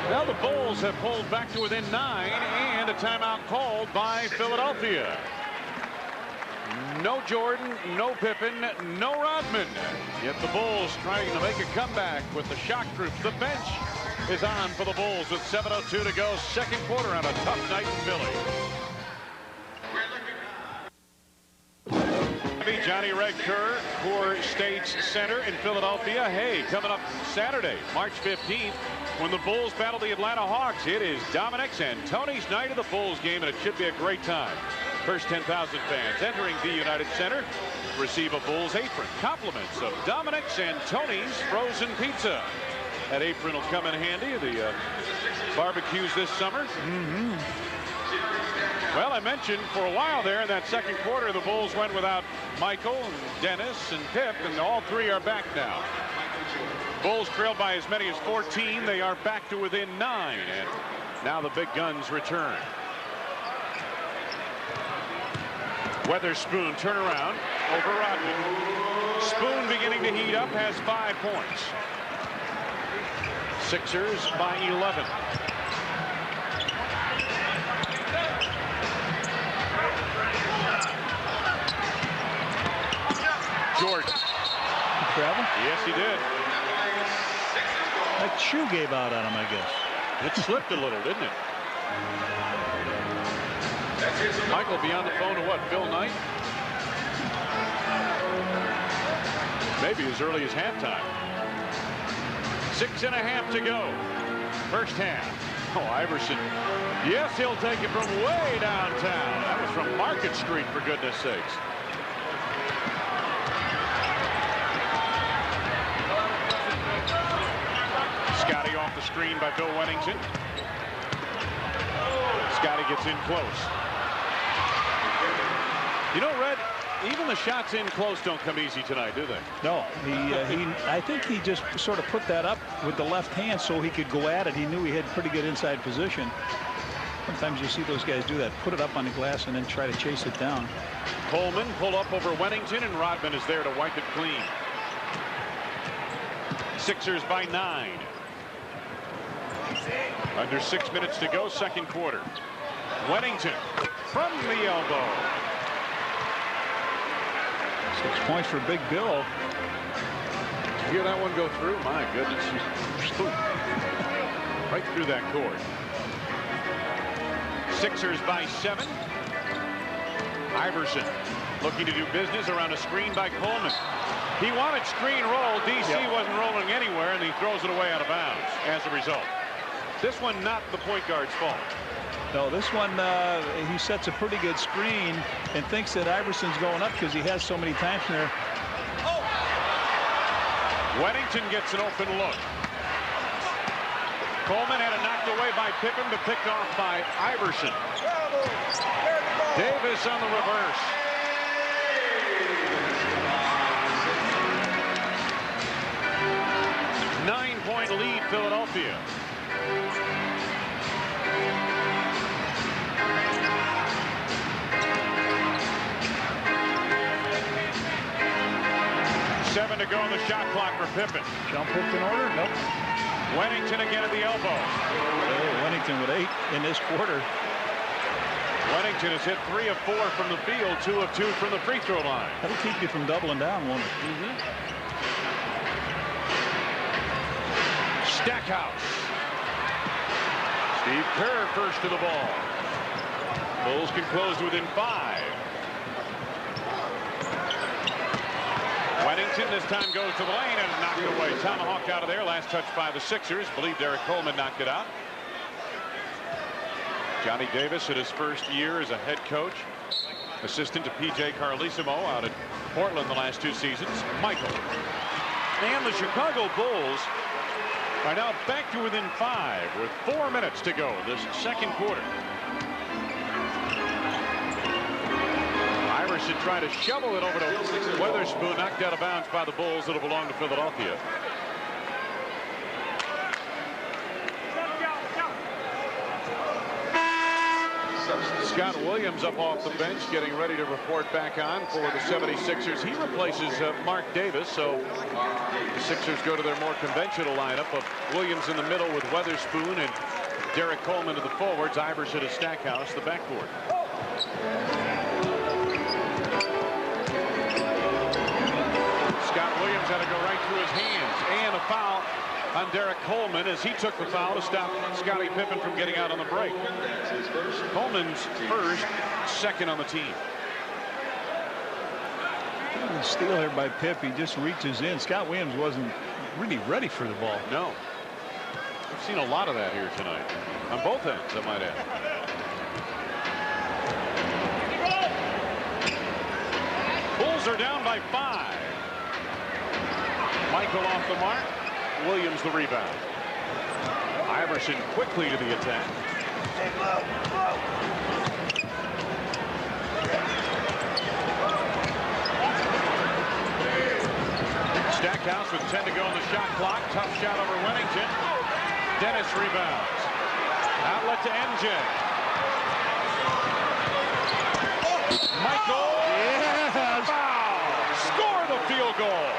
Now the Bulls have pulled back to within 9 and a timeout called by Philadelphia. No Jordan, no Pippen, no Rodman. Yet the Bulls trying to make a comeback with the shock troops. The bench is on for the Bulls with 7:02 to go. Second quarter on a tough night in Philly. Johnny Red Kerr, Core State's center in Philadelphia. Hey, coming up Saturday, March 15th, when the Bulls battle the Atlanta Hawks. It is Dominic's and Tony's night of the Bulls game, and it should be a great time. First 10,000 fans entering the United Center receive a Bulls apron. Compliments of Dominic's and Tony's frozen pizza. That apron will come in handy. The barbecues this summer. Well, I mentioned for a while there in that second quarter, the Bulls went without Michael and Dennis and Pip, and all three are back now. Bulls trailed by as many as 14. They are back to within 9, and now the big guns return. Weatherspoon turnaround over Rodman. Spoon beginning to heat up, has 5 points. Sixers by 11. Jordan. Travel? Yes, he did. That shoe gave out on him, I guess. It slipped a little, didn't it? Michael be on the phone to what, Phil Knight? Maybe as early as halftime. 6.5 to go. First half. Oh, Iverson. Yes, he'll take it from way downtown. That was from Market Street, for goodness sakes. Scotty off the screen by Bill Wennington. Scotty gets in close. You know, Red, even the shots in close don't come easy tonight, do they? No, I think he just sort of put that up with the left hand so he could go at it. He knew he had pretty good inside position. Sometimes you see those guys do that, put it up on the glass and then try to chase it down. Coleman pull up over Wennington, and Rodman is there to wipe it clean. Sixers by 9. Under 6 minutes to go, second quarter. Wennington from the elbow. 6 points for Big Bill. Hear that one go through? My goodness. Right through that cord. Sixers by 7. Iverson looking to do business around a screen by Coleman. He wanted screen roll. DC wasn't rolling anywhere, and he throws it away out of bounds as a result. This one not the point guard's fault. No, this one, he sets a pretty good screen and thinks that Iverson's going up because he has so many times in there. Weddington gets an open look. Coleman had it knocked away by Pippen, but picked off by Iverson. Davis on the reverse. Nine-point lead, Philadelphia. Seven to go on the shot clock for Pippen. Jump hook in order? Nope. Weddington again at the elbow. Oh, Weddington with 8 in this quarter. Weddington has hit 3 of 4 from the field, 2 of 2 from the free throw line. That'll keep you from doubling down, won't it? Stackhouse. Steve Kerr first to the ball. Bulls can close to within 5. Weddington this time goes to the lane and knocked away. Tomahawk out of there. Last touch by the Sixers. Believe Derek Coleman knocked it out. Johnny Davis in his first year as a head coach. Assistant to P.J. Carlesimo out at Portland the last 2 seasons. Michael. And the Chicago Bulls are now back to within 5 with 4 minutes to go this second quarter. Iverson trying to shovel it over to Weatherspoon, knocked out of bounds by the Bulls. It'll belong to Philadelphia. Scott Williams up off the bench, getting ready to report back on for the 76ers. He replaces Mark Davis, so the Sixers go to their more conventional lineup of Williams in the middle with Weatherspoon and Derek Coleman to the forwards. Iverson to Stackhouse, the backcourt. Scott Williams had to go right through his hands, and a foul on Derek Coleman as he took the foul to stop Scottie Pippen from getting out on the break. Coleman's first, second on the team. Steal here by Pip. He just reaches in. Scott Williams wasn't really ready for the ball. No. We've seen a lot of that here tonight. On both ends, I might add. Bulls are down by 5. Michael off the mark. Williams the rebound. Iverson quickly to the attack. Stackhouse with 10 to go on the shot clock. Tough shot over Weddington. Dennis rebounds. Outlet to MJ. Michael. Yes. Foul. Score the field goal.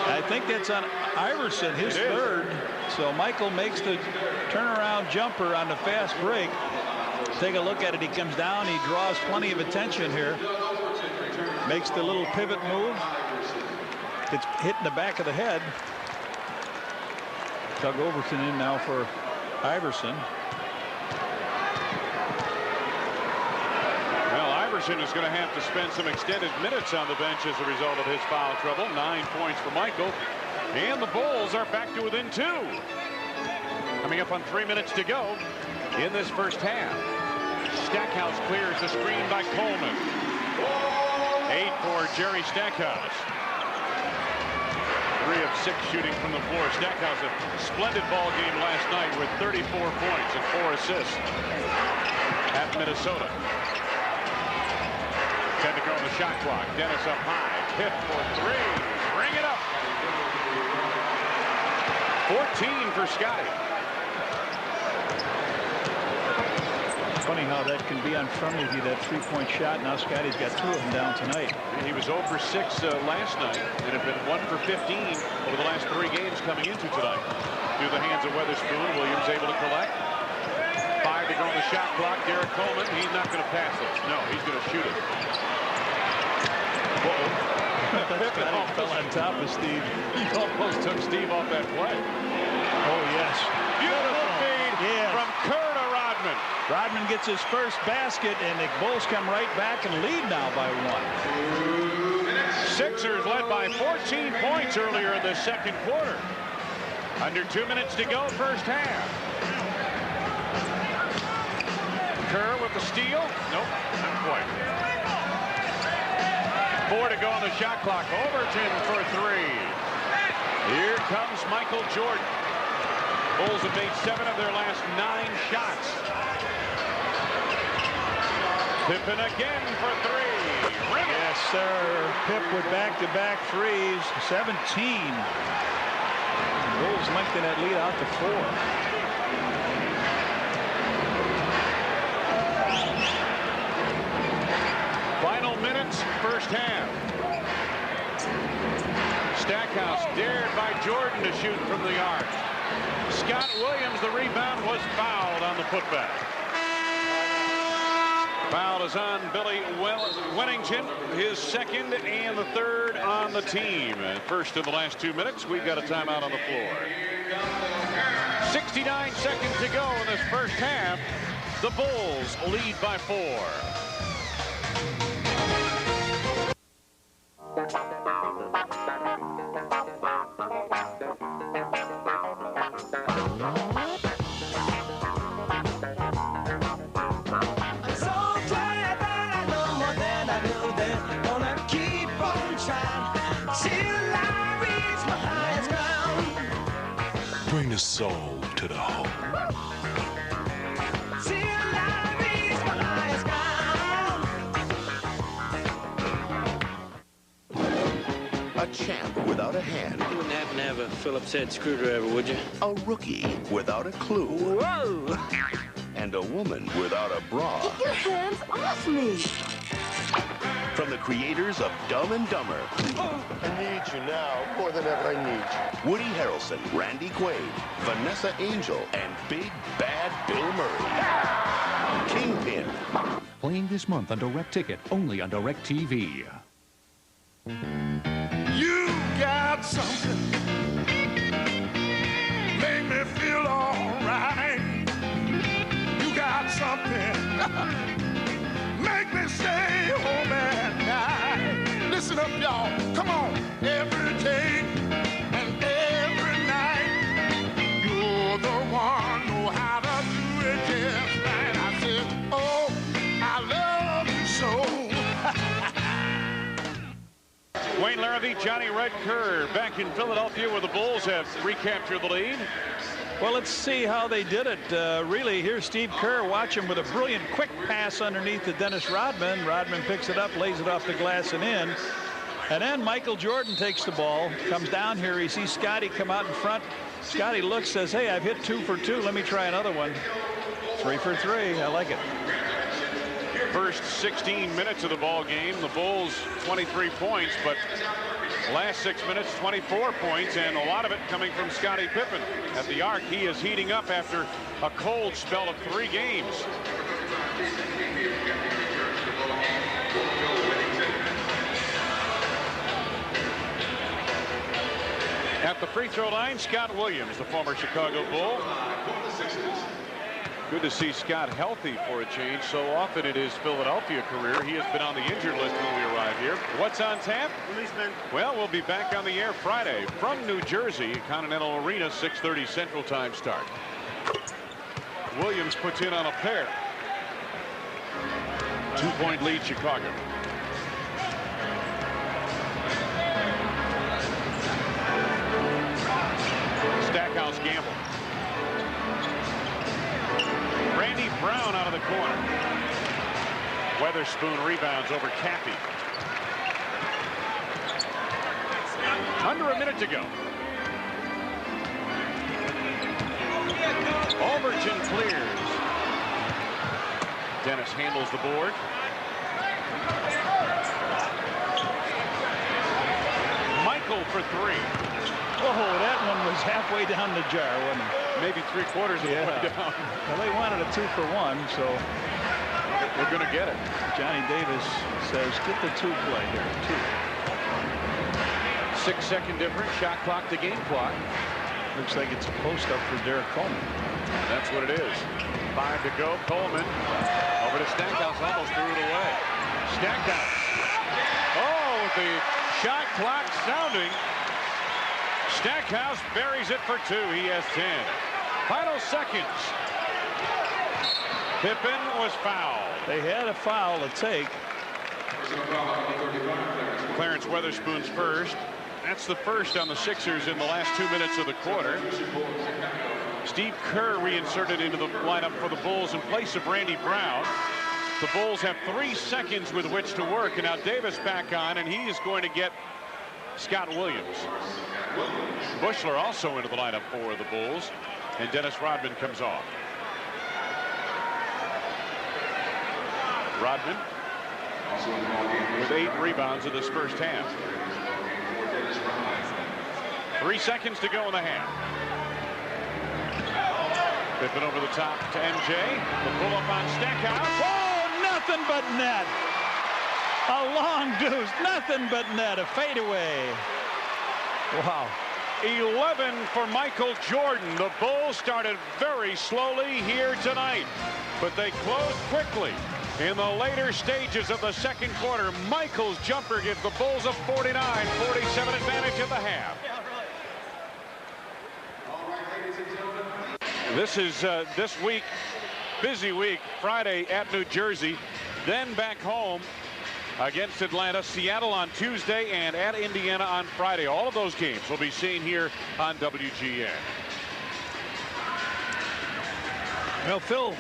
I think that's on Iverson, his third. So Michael makes the turnaround jumper on the fast break. Take a look at it. He comes down. He draws plenty of attention here. Makes the little pivot move. It's hitting the back of the head. Doug Overton in now for Iverson. Well, Iverson is going to have to spend some extended minutes on the bench as a result of his foul trouble. 9 points for Michael. And the Bulls are back to within 2. Coming up on 3 minutes to go in this first half. Stackhouse clears the screen by Coleman. 8 for Jerry Stackhouse. 3 of 6 shooting from the floor. Stackhouse a splendid ball game last night with 34 points and 4 assists at Minnesota. 10 to go on the shot clock. Dennis up high. Hit for 3. Bring it up. 14 for Scotty. Funny how that can be on front of you, that 3-point shot. Now Scotty's got 2 of them down tonight. He was 0 for 6 last night and had been 1 for 15 over the last 3 games coming into tonight. Through the hands of Weatherspoon. Williams able to collect. 5 to go on the shot clock. Derek Coleman, he's not going to pass this. No, he's going to shoot it. Pippen fell on top of Steve. He almost took Steve off that play. Oh, yes. Beautiful feed from Kerr to Rodman. Rodman gets his first basket, and the Bulls come right back and lead now by 1. Sixers led by 14 points earlier in the second quarter. Under 2 minutes to go, first half. Kerr with the steal. Nope, not quite. 4 to go on the shot clock. Overton for 3. Here comes Michael Jordan. Bulls have made 7 of their last 9 shots. Pippen again for 3. Yes, sir. Pip with back-to-back threes. 17. The Bulls lengthen that lead out to 4. Final minutes, first half. Stackhouse dared by Jordan to shoot from the arc. Scott Williams, the rebound, was fouled on the putback. Foul is on Billy Wennington, his second and the third on the team. First in the last 2 minutes, we've got a timeout on the floor. 69 seconds to go in this first half. The Bulls lead by 4. Bring the soul to the home. A champ without a hand. You wouldn't happen to have a Phillips head screwdriver, would you? A rookie without a clue. Whoa! And a woman without a bra. Get your hands off me! From the creators of Dumb and Dumber. I need you now more than ever I need you. Woody Harrelson, Randy Quaid, Vanessa Angel, and Big Bad Bill Murray. Kingpin. Playing this month on Direct Ticket, only on Direct TV. You got something. Make me feel all right. You got something. Make me stay home at night. Listen up, y'all. Come on. Every day and every night, you're the one know how to do it just right. I said, oh, I love you so. Wayne Larrabee, Johnny Red Kerr back in Philadelphia where the Bulls have recaptured the lead. Well, let's see how they did it. Really, here's Steve Kerr. Watch him with a brilliant quick pass underneath to Dennis Rodman. Rodman picks it up, lays it off the glass and in. And then Michael Jordan takes the ball, comes down here. He sees Scotty come out in front. Scotty looks, says, hey, I've hit 2 for 2. Let me try another one. 3 for 3. I like it. First 16 minutes of the ball game, the Bulls 23 points, but last 6 minutes 24 points, and a lot of it coming from Scottie Pippen at the arc. He is heating up after a cold spell of 3 games. At the free throw line, Scott Williams, the former Chicago Bull. Good to see Scott healthy for a change. So often in his Philadelphia career, he has been on the injured list when we arrive here. What's on tap? Well, we'll be back on the air Friday from New Jersey, Continental Arena, 6:30 Central Time start. Williams puts in on a pair. 2-point lead, Chicago. Stackhouse gamble. Randy Brown out of the corner. Weatherspoon rebounds over Cappy. Under a minute to go. Overton clears. Dennis handles the board. Michael for 3. Oh, that one was halfway down the jar, wasn't it? Maybe 3/4 of the way down. Well, they wanted a 2 for 1, so. We're going to get it. Johnny Davis says, get the 2 play here. 2. 6-second difference. Shot clock to game clock. Looks like it's a post-up for Derek Coleman. That's what it is. 5 to go. Coleman over to Stackhouse. Almost threw it away. Stackhouse. Oh, with the shot clock sounding. Stackhouse buries it for 2. He has 10. Final seconds. Pippen was fouled. They had a foul to take. Clarence Weatherspoon's first. That's the first on the Sixers in the last 2 minutes of the quarter. Steve Kerr reinserted into the lineup for the Bulls in place of Randy Brown. The Bulls have 3 seconds with which to work, and now Davis back on, and he is going to get Scott Williams. Bushler also into the lineup for the Bulls, and Dennis Rodman comes off. Rodman with 8 rebounds in this first half. 3 seconds to go in the half. Pippen over the top to MJ. The pull up on Stackhouse. Oh, nothing but net. A long deuce, nothing but net. A fadeaway. Wow. 11 for Michael Jordan. The Bulls started very slowly here tonight, but they closed quickly in the later stages of the second quarter. Michael's jumper gives the Bulls a 49-47 advantage at the half. This is this week, busy week. Friday at New Jersey, then back home against Atlanta, Seattle on Tuesday, and at Indiana on Friday. All of those games will be seen here on WGN. Well, Phil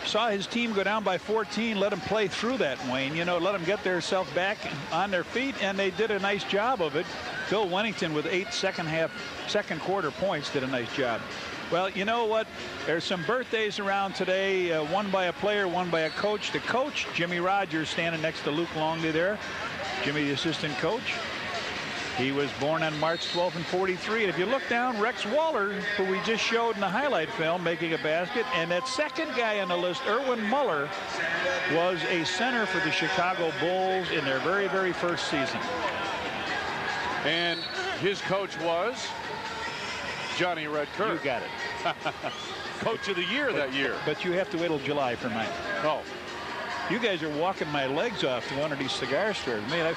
saw his team go down by 14, let them play through that, Wayne. You know, let them get themselves back on their feet, and they did a nice job of it. Bill Wennington with 8 second quarter points did a nice job. Well, you know what? There's some birthdays around today, one by a player, one by a coach. The coach, Jimmy Rogers, standing next to Luke Longley there. Jimmy, the assistant coach. He was born on March 12th in 43. And if you look down, Rex Waller, who we just showed in the highlight film, making a basket. And that second guy on the list, Erwin Muller, was a center for the Chicago Bulls in their very, very first season. And his coach was Johnny Red Kerr. You got it. Coach of the year that year. But you have to wait till July for mine. Oh. You guys are walking my legs off to one of these cigar stores. Man,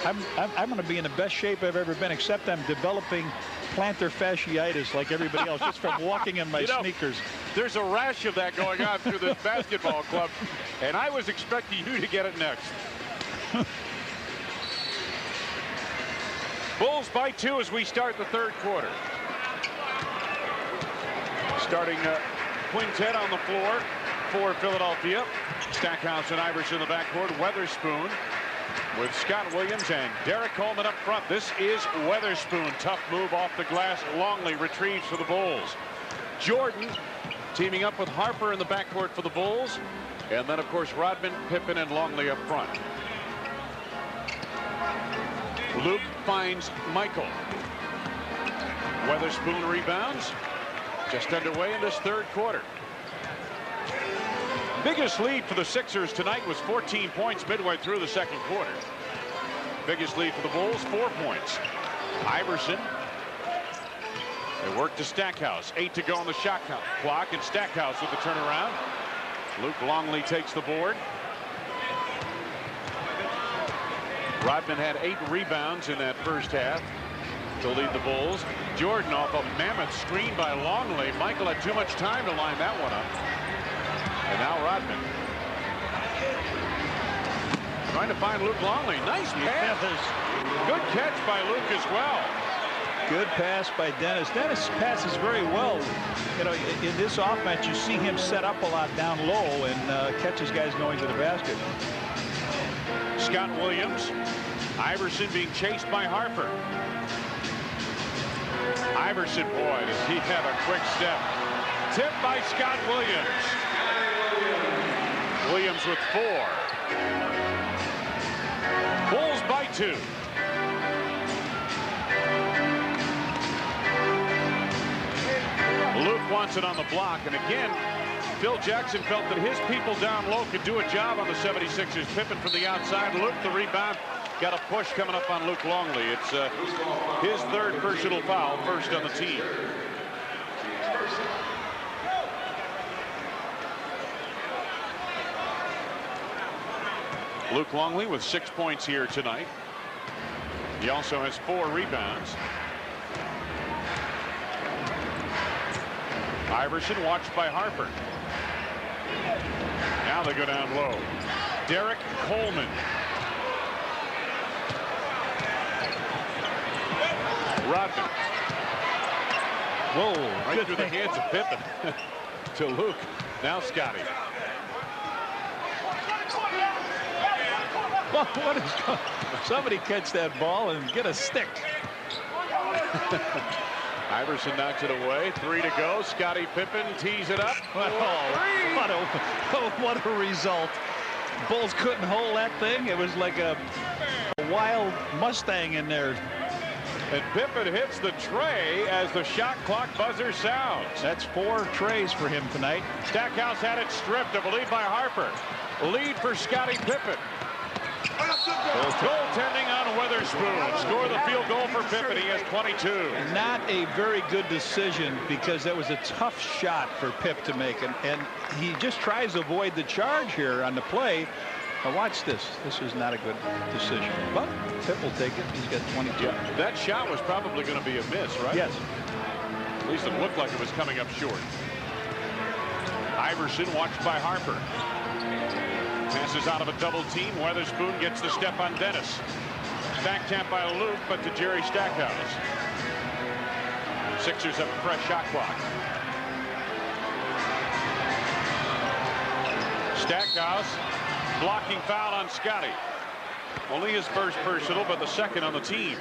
I'm going to be in the best shape I've ever been, except I'm developing plantar fasciitis like everybody else just from walking in my sneakers. There's a rash of that going on through this basketball club, and I was expecting you to get it next. Bulls by 2 as we start the third quarter. Starting quintet on the floor for Philadelphia. Stackhouse and Iverson in the backcourt. Weatherspoon with Scott Williams and Derek Coleman up front. This is Weatherspoon. Tough move off the glass. Longley retrieves for the Bulls. Jordan teaming up with Harper in the backcourt for the Bulls. And then, of course, Rodman, Pippen, and Longley up front. Luke finds Michael. Weatherspoon rebounds. Just underway in this third quarter. Biggest lead for the Sixers tonight was 14 points midway through the second quarter. Biggest lead for the Bulls, 4 points. Iverson. They work to Stackhouse. 8 to go on the shot clock, and Stackhouse with the turnaround. Luke Longley takes the board. Rodman had 8 rebounds in that first half to lead the Bulls. Jordan off a mammoth screen by Longley. Michael had too much time to line that one up. And now Rodman trying to find Luke Longley. Nice pass. Good catch by Luke as well. Good pass by Dennis. Dennis passes very well. You know, in this offense, you see him set up a lot down low and catches guys going to the basket. Scott Williams. Iverson being chased by Harper. Iverson, boy, does he have a quick step. Tip by Scott Williams. Williams with 4. Bulls by 2. Luke wants it on the block, and again, Phil Jackson felt that his people down low could do a job on the 76ers. Pippen from the outside. Luke the rebound. Got a push coming up on Luke Longley. It's his third personal foul, first on the team. Luke Longley with 6 points here tonight. He also has 4 rebounds. Iverson watched by Harper. Now they go down low. Derek Coleman. Rodman. Whoa, right through the hands of Pippen to Luke. Now Scotty. What is going? Somebody catch that ball and get a stick. Iverson knocks it away. 3 to go. Scottie Pippen tees it up. What a result. Bulls couldn't hold that thing. It was like a wild Mustang in there. And Pippen hits the tray as the shot clock buzzer sounds. That's 4 trays for him tonight. Stackhouse had it stripped, I believe, by Harper. Lead for Scottie Pippen. Goaltending on Weatherspoon. Score the field goal for Pippen. He has 22. Not a very good decision because that was a tough shot for Pip to make. And he just tries to avoid the charge here on the play. Now watch this. This is not a good decision. But Pip will take it. He's got 22. Yeah, that shot was probably going to be a miss, right? Yes. At least it looked like it was coming up short. Iverson watched by Harper. Passes out of a double team. Weatherspoon gets the step on Dennis. Back tap by Luke, but to Jerry Stackhouse. Sixers have a fresh shot clock. Stackhouse blocking foul on Scotty. Only his first personal, but the second on the team.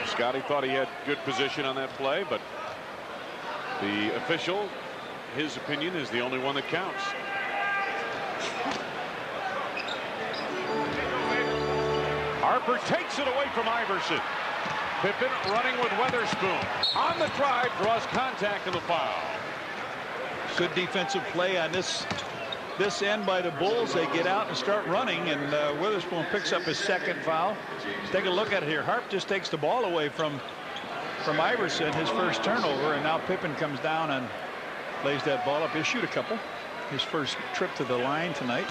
Scotty thought he had good position on that play, but the official, his opinion is the only one that counts. Harper takes it away from Iverson. Pippen running with Weatherspoon. On the drive, draws contact and the foul. Good defensive play on this end by the Bulls. They get out and start running, and Weatherspoon picks up his second foul. Take a look at it here. Harp just takes the ball away from Iverson, his first turnover, and now Pippen comes down and lays that ball up. He'll shoot a couple. His first trip to the line tonight.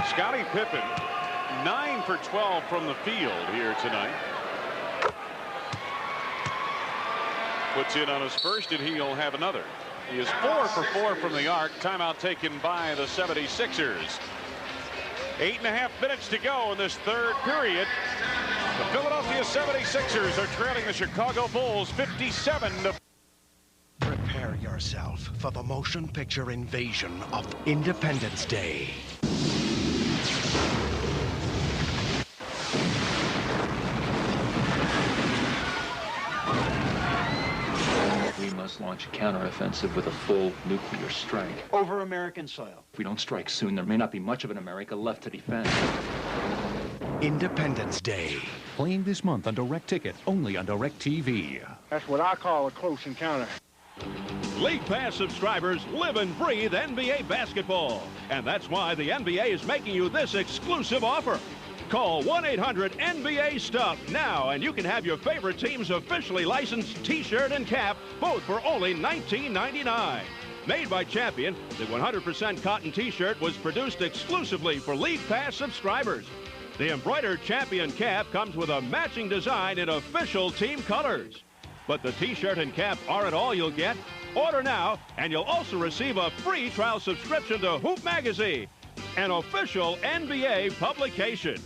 Scottie Pippen, 9 for 12 from the field here tonight. Puts in on his first, and he'll have another. He is 4 for 4 from the arc. Timeout taken by the 76ers. 8.5 minutes to go in this third period. The Philadelphia 76ers are trailing the Chicago Bulls 57-. Prepare yourself for the motion picture invasion of Independence Day. We must launch a counteroffensive with a full nuclear strike. Over American soil. If we don't strike soon, there may not be much of an America left to defend. Independence Day. Playing this month on Direct Ticket, only on Direct TV. That's what I call a close encounter. League Pass subscribers live and breathe NBA basketball. And that's why the NBA is making you this exclusive offer. Call 1-800-NBA-STUFF now, and you can have your favorite team's officially licensed T-shirt and cap, both for only $19.99. Made by Champion, the 100% cotton T-shirt was produced exclusively for League Pass subscribers. The embroidered Champion cap comes with a matching design in official team colors. But the T-shirt and cap aren't all you'll get. Order now, and you'll also receive a free trial subscription to Hoop Magazine, an official NBA publication.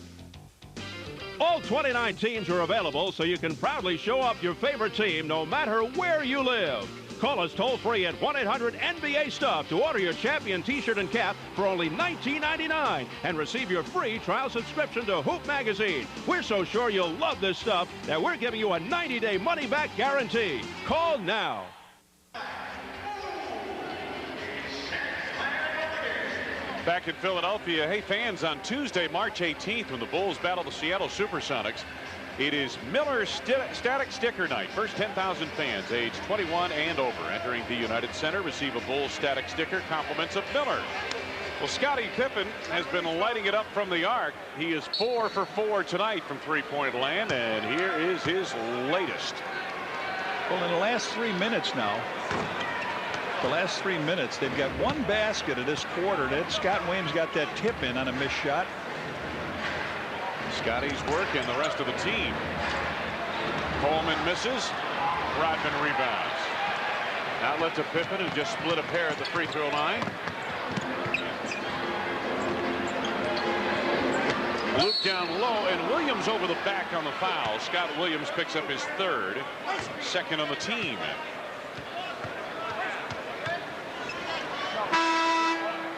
All 29 teams are available, so you can proudly show off your favorite team no matter where you live. Call us toll-free at 1-800-NBA-STUFF to order your Champion T-shirt and cap for only $19.99 and receive your free trial subscription to Hoop Magazine. We're so sure you'll love this stuff that we're giving you a 90-day money-back guarantee. Call now. Back in Philadelphia, hey fans, on Tuesday, March 18th, when the Bulls battle the Seattle Supersonics, It is Miller's static sticker night. First 10,000 fans age 21 and over entering the United Center receive a Bulls static sticker, compliments of Miller. Well, Scottie Pippen has been lighting it up from the arc. He is 4 for 4 tonight from three-point land, and here is his latest. Well, in the last 3 minutes now, they've got one basket of this quarter. That Scott Williams got that tip in on a missed shot. Scottie's work and the rest of the team. Coleman misses. Rodman rebounds. Outlet to Pippen, who just split a pair at the free throw line. Luke down low, and Williams over the back on the foul. Scott Williams picks up his third, second on the team.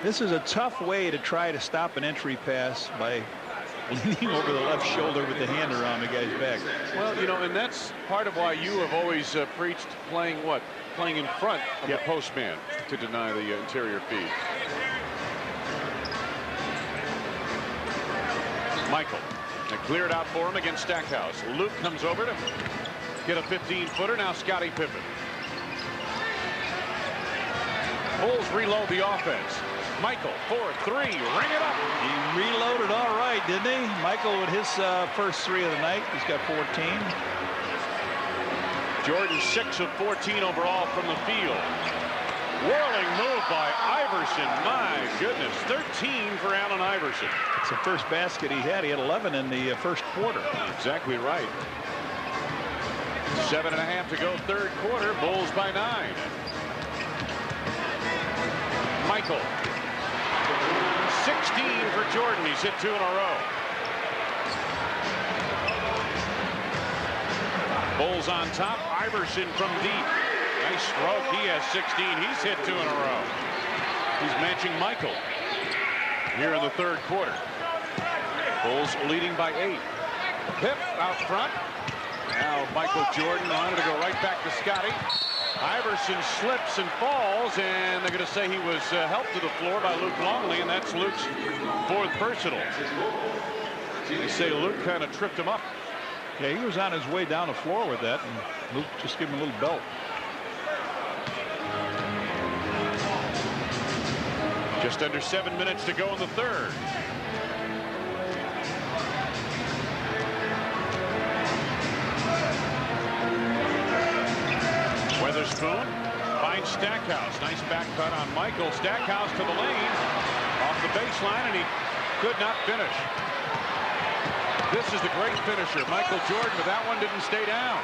This is a tough way to try to stop an entry pass by leaning over the left shoulder with the hand around the guy's back. Well, you know, and that's part of why you have always preached playing in front of the postman to deny the interior feed. Michael, they cleared out for him against Stackhouse. Luke comes over to get a 15-footer. Now Scottie Pippen. Bulls reload the offense. Michael for 3, ring it up. He reloaded all right, didn't he? Michael with his first 3 of the night. He's got 14. Jordan 6 of 14 overall from the field. Whirling move by Iverson. My goodness, 13 for Allen Iverson. It's the first basket he had. He had 11 in the first quarter. Exactly right. 7.5 to go, third quarter. Bulls by 9. Michael. 16 for Jordan. He's hit 2 in a row. Bulls on top. Iverson from deep. Nice stroke. He has 16. He's hit 2 in a row. He's matching Michael here in the third quarter. Bulls leading by 8. Pip out front. Now Michael Jordan wanted to go right back to Scottie. Iverson slips and falls, and they're going to say he was helped to the floor by Luke Longley, and that's Luke's 4th personal. They say Luke kind of tripped him up. Yeah, he was on his way down the floor with that, and Luke just gave him a little belt. Just under 7 minutes to go in the third. Weatherspoon finds Stackhouse. Nice back cut on Michael. Stackhouse to the lane. Off the baseline, and he could not finish. This is the great finisher, Michael Jordan, but that one didn't stay down.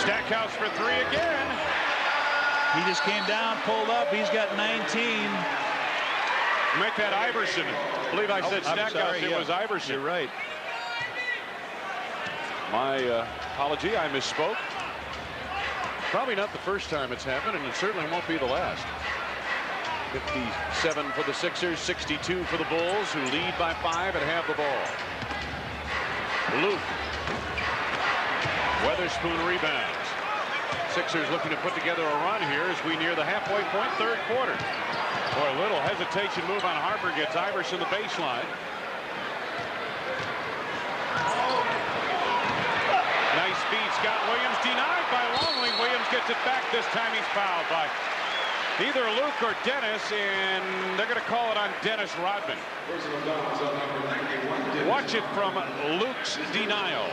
Stackhouse for 3 again. He just came down, pulled up. He's got 19. Make that Iverson. I believe I said Stackhouse. It was Iverson. You're right. My apology, I misspoke. Probably not the first time it's happened, and it certainly won't be the last. 57 for the Sixers, 62 for the Bulls, who lead by 5 and have the ball. Luke. Weatherspoon rebounds. Sixers looking to put together a run here as we near the halfway point, third quarter. Boy, a little hesitation move on Harper gets Iverson the baseline. Nice feed. Scott Williams denied by Longley. Williams gets it back. This time he's fouled by either Luke or Dennis, and they're going to call it on Dennis Rodman. Watch it from Luke's denial.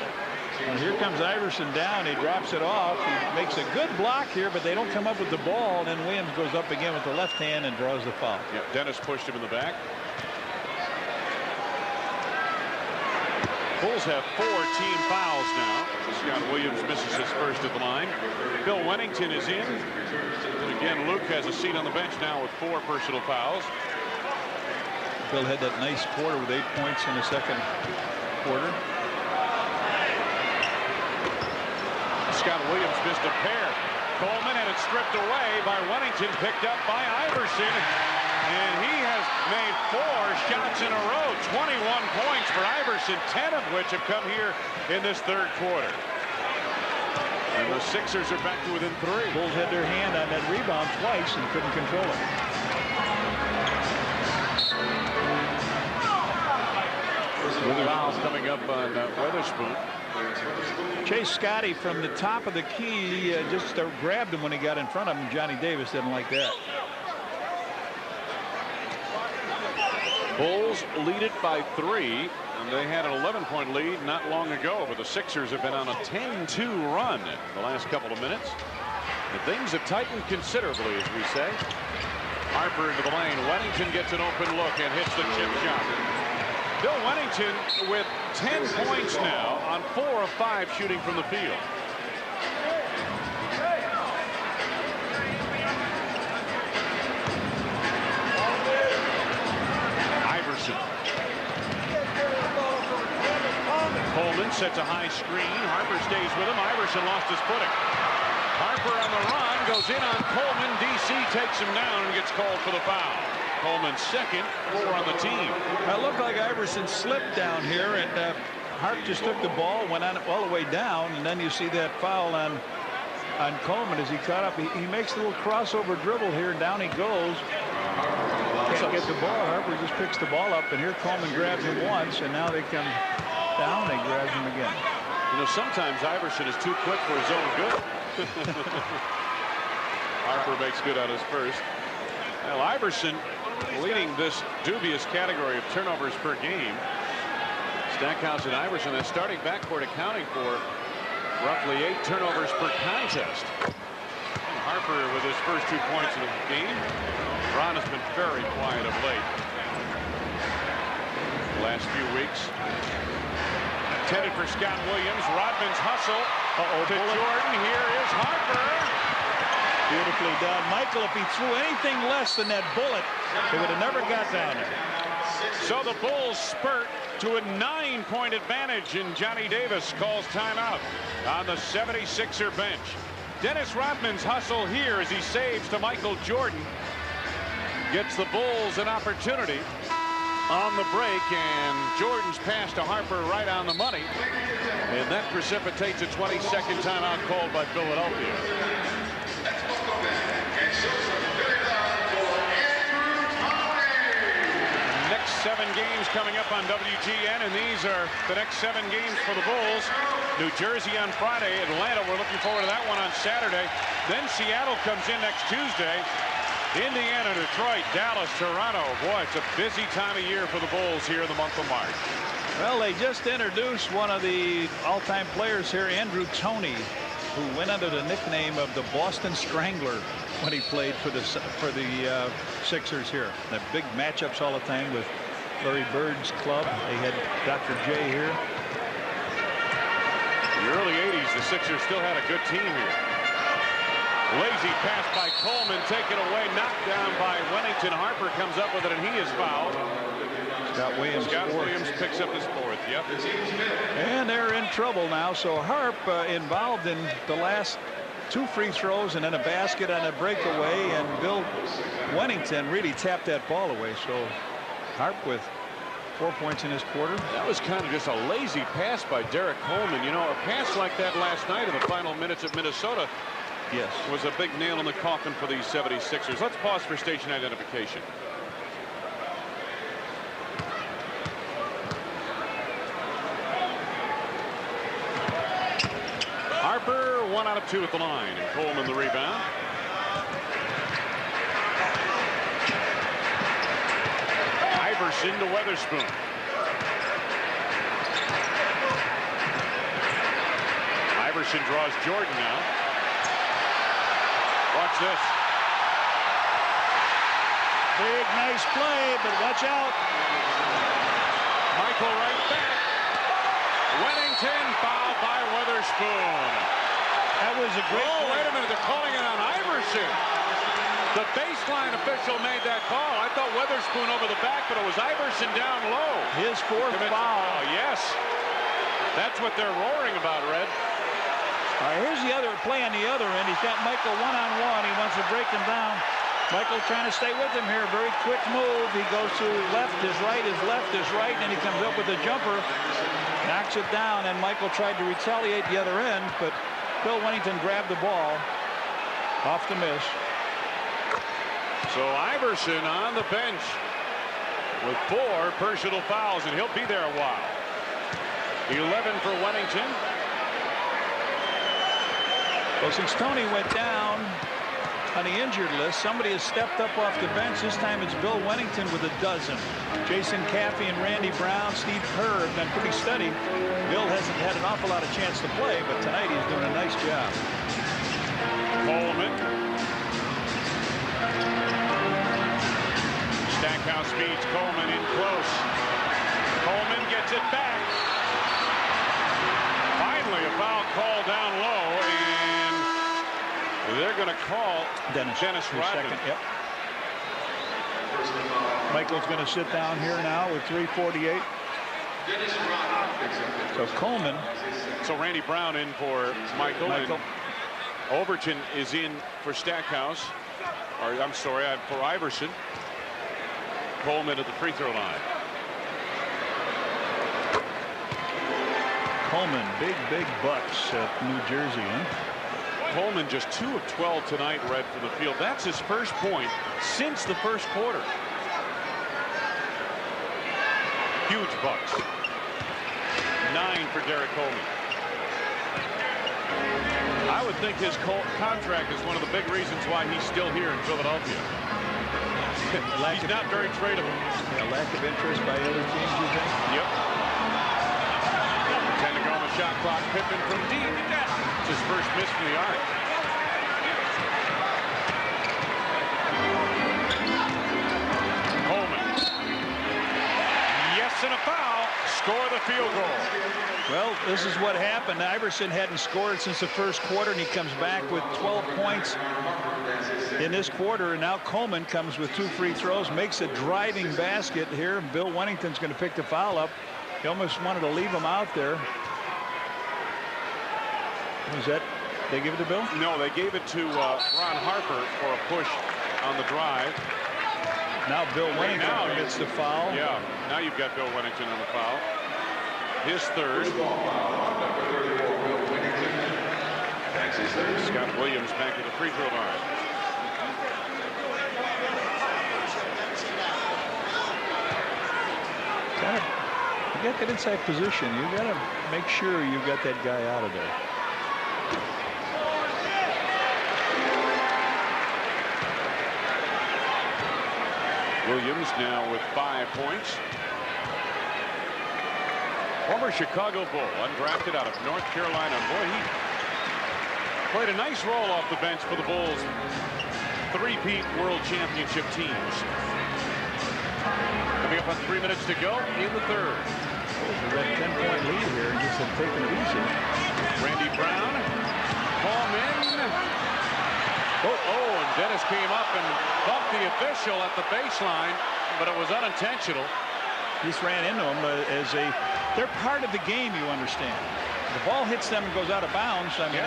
Well, here comes Iverson down. He drops it off. He makes a good block here, but they don't come up with the ball. And then Williams goes up again with the left hand and draws the foul. Yeah, Dennis pushed him in the back. Bulls have 4 team fouls now. Scott Williams misses his first at the line. Bill Wennington is in. And again, Luke has a seat on the bench now with 4 personal fouls. Bill had that nice quarter with 8 points in the second quarter. Scott Williams missed a pair. Coleman, and it's stripped away by Wennington, picked up by Iverson. And he has made 4 shots in a row. 21 points for Iverson, 10 of which have come here in this third quarter. And the Sixers are back to within 3. Bulls had their hand on that rebound twice and couldn't control it. Fouls coming up on Weatherspoon. Chase Scotty from the top of the key just grabbed him when he got in front of him. Johnny Davis didn't like that. Bulls lead it by 3, and they had an 11-point lead not long ago, but the Sixers have been on a 10-2 run in the last couple of minutes. And things have tightened considerably, as we say. Harper into the lane. Wennington gets an open look and hits the chip shot. Bill Wennington with 10 points now on 4 of 5 shooting from the field. Iverson. Coleman sets a high screen. Harper stays with him. Iverson lost his footing. Harper on the run, goes in on Coleman. DC takes him down and gets called for the foul. Coleman's second, 4 on the team. It looked like Iverson slipped down here, and Hart just took the ball, went on all the way down, and then you see that foul on Coleman as he caught up. He makes a little crossover dribble here, and down he goes. Can't get the ball. Harper just picks the ball up, and here Coleman grabs him once, and now they come down, they grab him again. You know, sometimes Iverson is too quick for his own good. Harper makes good on his first. Well, Iverson leading this dubious category of turnovers per game. Stackhouse and Iverson, that starting backcourt, accounting for roughly 8 turnovers per contest. And Harper with his first 2 points of the game. Ron has been very quiet of late. The last few weeks. Intended for Scott Williams. Rodman's hustle to Jordan. Here is Harper. Beautifully done. Michael, if he threw anything less than that bullet, it would have never got down there. So the Bulls spurt to a 9-point advantage, and Johnny Davis calls timeout on the 76er bench. Dennis Rodman's hustle here as he saves to Michael Jordan. Gets the Bulls an opportunity on the break, and Jordan's pass to Harper right on the money. And that precipitates a 20-second timeout called by Philadelphia. Next 7 games coming up on WGN, and these are the next 7 games for the Bulls. New Jersey on Friday, Atlanta, we're looking forward to that one on Saturday. Then Seattle comes in next Tuesday. Indiana, Detroit, Dallas, Toronto. Boy, it's a busy time of year for the Bulls here in the month of March. Well, they just introduced one of the all-time players here, Andrew Toney, who went under the nickname of the Boston Strangler when he played for the Sixers here. They have big matchups all the time with Larry Bird's club. They had Dr. J here. In the early 80s, the Sixers still had a good team here. Lazy pass by Coleman, taken away, knocked down by Wennington. Harper comes up with it, and he is fouled. Scott Williams picks up his 4th. Yep. And they're in trouble now. So Harp involved in the last 2 free throws and then a basket on a breakaway, and Bill Wennington really tapped that ball away. So Harp with 4 points in his quarter. That was kind of just a lazy pass by Derek Coleman. You know, a pass like that last night in the final minutes of Minnesota was a big nail in the coffin for these 76ers. Let's pause for station identification. Harper 1 out of 2 at the line, and Coleman the rebound. Iverson to Weatherspoon. Iverson draws Jordan now. Watch this. Big, nice play, but watch out. Michael right back. Wennington fouled by Weatherspoon. That was a great wait a minute. They're calling it on Iverson. The baseline official made that call. I thought Weatherspoon over the back, but it was Iverson down low. His 4th foul. Yes. That's what they're roaring about, Red. All right, here's the other play on the other end. He's got Michael one-on-one. He wants to break him down. Michael trying to stay with him here. Very quick move. He goes to left is right, his left is right, and he comes up with a jumper. Knocks it down, and Michael tried to retaliate the other end, but Bill Wennington grabbed the ball off the miss. So Iverson on the bench with 4 personal fouls, and he'll be there a while. 11 for Wennington. Well, since Tony went down on the injured list, somebody has stepped up off the bench. This time it's Bill Wennington with a dozen. Jason Caffey and Randy Brown, Steve Kerr have been pretty steady. Bill hasn't had an awful lot of chance to play, but tonight he's doing a nice job. Coleman. Stackhouse feeds Coleman in close. Coleman gets it back. Finally, a foul call down low, and they're going to call Dennis Rodman. Second. Yep. Michael's going to sit down here now with 3:48. So Coleman. So Randy Brown in for Michael. Overton is in for Stackhouse. Or I'm sorry, for Iverson. Coleman at the free throw line. Coleman, big bucks at New Jersey, huh? Coleman just 2 of 12 tonight, Red, from the field. That's his first point since the first quarter. Huge bucks. 9 for Derek Coleman. I would think his contract is one of the big reasons why he's still here in Philadelphia. He's not very tradable. A lack of interest by other teams, you think? Yep. 10 to go on the shot clock. Pippen from deep. It's his first miss from the arc. Coleman. Yes, and a foul. Score the field goal. Well, this is what happened. Iverson hadn't scored since the first quarter, and he comes back with 12 points in this quarter, and now Coleman comes with 2 free throws, makes a driving basket here. Bill Wennington's going to pick the foul up. He almost wanted to leave him out there. Was that, they give it to Bill? No, they gave it to Ron Harper for a push on the drive. Now Bill Wennington gets the foul. Yeah, now you've got Bill Wennington on the foul. His third. Scott Williams back to the free throw line. You got that inside position. You got to make sure you got that guy out of there. Williams now with 5 points. Former Chicago Bull, undrafted out of North Carolina. Boy, he played a nice role off the bench for the Bulls' 3-peat World Championship teams. Coming up on 3 minutes to go in the third. We've got a 10-point lead here and just have taken it easy. Randy Brown. Coleman. Oh, and Dennis came up and bumped the official at the baseline, but it was unintentional. Just ran into him they're part of the game, you understand. The ball hits them and goes out of bounds. I mean,